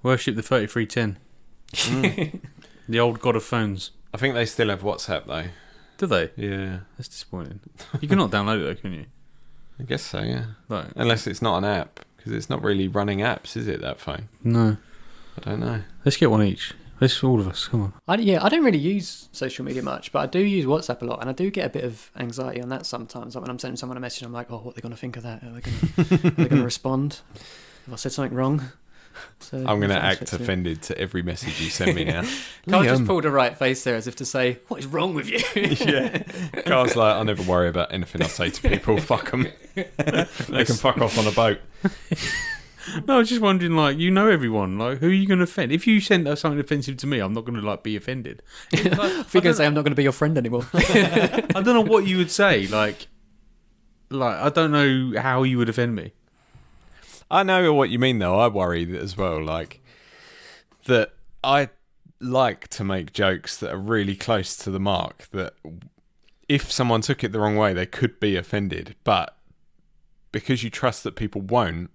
Worship the 3310. The old god of phones. I think they still have WhatsApp though. Do they? Yeah. That's disappointing. You cannot download it though, can you? I guess so, yeah. Like, Unless it's not an app, because it's not really running apps, is it, that phone? no. I don't know. Let's get one each. Let's all of us. Come on. I don't really use social media much, but I do use WhatsApp a lot, and I do get a bit of anxiety on that sometimes. Like when I'm sending someone a message, I'm like, oh, what are they going to think of that? Are they going to respond? Have I said something wrong? So I'm going to act offended to every message you send me now. Carl just pulled a right face there as if to say, what is wrong with you? Yeah. Carl's like, I never worry about anything I say to people. Fuck them. They can fuck off on a boat. No, I was just wondering, like, you know everyone. Like, who are you going to offend? If you send something offensive to me, I'm not going to, like, be offended. Like, I think you're going to say I'm not going to be your friend anymore. I don't know what you would say. Like, I don't know how you would offend me. I know what you mean, though. I worry as well. Like, that I like to make jokes that are really close to the mark, that if someone took it the wrong way, they could be offended. But because you trust that people won't,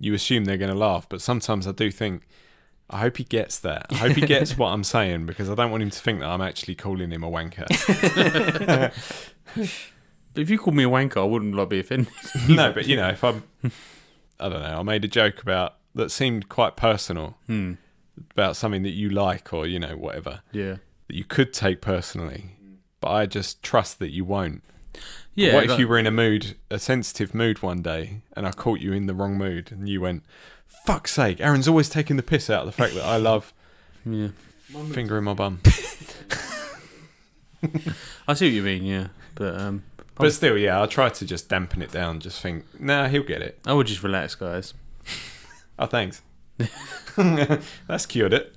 you assume they're going to laugh. But sometimes I do think, I hope he gets that. I hope he gets what I'm saying, because I don't want him to think that I'm actually calling him a wanker. But if you called me a wanker, I wouldn't be offended. No, but if I don't know, I made a joke that seemed quite personal about something that you like, or whatever. Yeah. That you could take personally, but I just trust that you won't. Yeah. What if you were in a sensitive mood one day, and I caught you in the wrong mood, and you went, "Fuck's sake, Aaron's always taking the piss out of the fact that I love fingering my bum." I see what you mean, yeah, but still, yeah, I try to just dampen it down. Just think, nah, he'll get it. I would just relax, guys. Oh, thanks. That's cured it.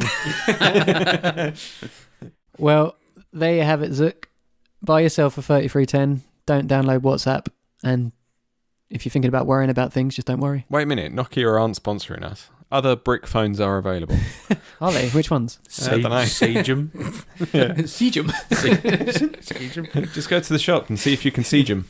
Well, there you have it, Zook. Buy yourself a 3310. Don't download WhatsApp. And if you're thinking about worrying about things, just don't worry. Wait a minute, Nokia aren't sponsoring us. Other brick phones are available. Are they? Which ones? I don't know. Sagem. Siege 'em. Just go to the shop and see if you can siege them.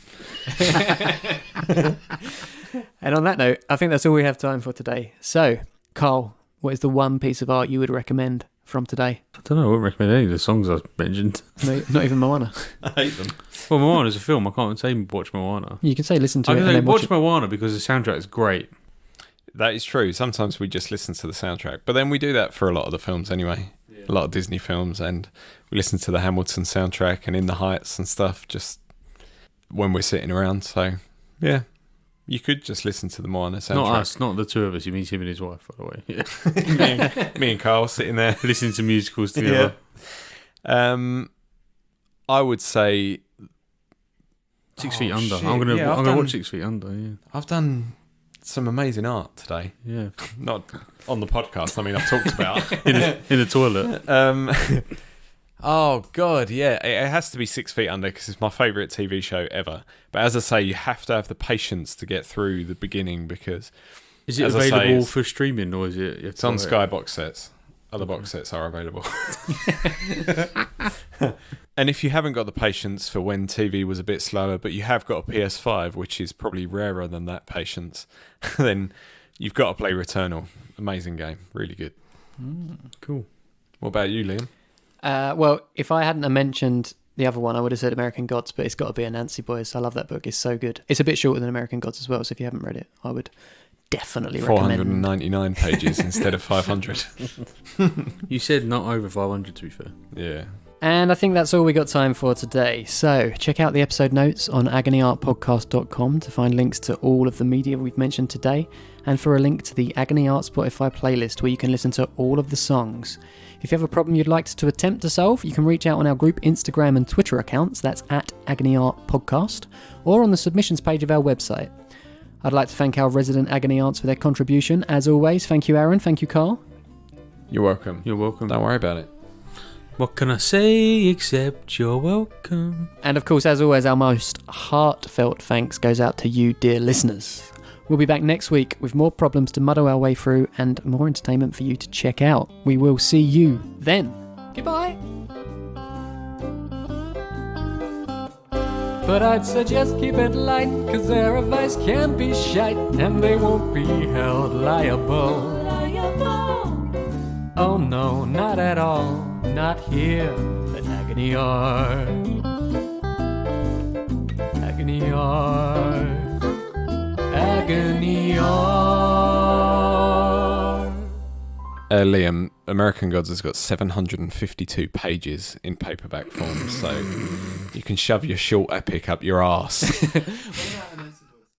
And on that note, I think that's all we have time for today. So, Karl, what is the one piece of art you would recommend from today? I don't know. I wouldn't recommend any of the songs I mentioned. No, not even Moana. I hate them. Well, Moana's a film. I can't say watch Moana. You can say listen to I it can and say then watch watch it. Moana because the soundtrack is great. That is true. Sometimes we just listen to the soundtrack, but then we do that for a lot of the films anyway. A lot of Disney films, and we listen to the Hamilton soundtrack and In the Heights and stuff just when we're sitting around. So, yeah, you could just listen to the Moana soundtrack. Not us, not the two of us. You mean him and his wife, by the way. Yeah. me and Karl sitting there. Listening to musicals together. Yeah. I would say 6 Feet Under. shit. I'm gonna Yeah, I've watch done- 6 Feet Under. Yeah, I've done some amazing art today. yeah. Not on the podcast. I mean, I've talked about In the toilet. Oh God, yeah, it has to be 6 Feet Under because it's my favourite TV show ever. But as I say, you have to have the patience to get through the beginning because Is it as I say, available it's- for streaming or is it? it's on Sky box sets. Other box sets are available. And if you haven't got the patience for when TV was a bit slower, but you have got a PS5, which is probably rarer than that patience, then you've got to play Returnal. Amazing game, really good. Cool. What about you, Liam? Well, if I hadn't have mentioned the other one, I would have said American Gods, but it's got to be Anansi Boys. I love that book. It's so good. It's a bit shorter than American Gods as well, so if you haven't read it, I would definitely recommend. 499 pages instead of 500. You said not over 500 to be fair. Yeah. And I think that's all we got time for today. So check out the episode notes on agonyartpodcast.com to find links to all of the media we've mentioned today, and for a link to the Agony Art Spotify playlist where you can listen to all of the songs. If you have a problem you'd like to attempt to solve, you can reach out on our group Instagram and Twitter accounts, that's at Agony Art Podcast, or on the submissions page of our website. I'd like to thank our resident Agony Arts for their contribution. As always, thank you Aaron, thank you Karl. You're welcome. You're welcome. Don't worry about it. What can I say except you're welcome? And of course, as always, our most heartfelt thanks goes out to you, dear listeners. We'll be back next week with more problems to muddle our way through and more entertainment for you to check out. We will see you then. Goodbye. But I'd suggest keep it light, cause their advice can be shite, and they won't be held liable. Oh no, not at all, not here at Agony Art. Agony Art. Agony Art. Liam, American Gods has got 752 pages in paperback form, so you can shove your short epic up your arse.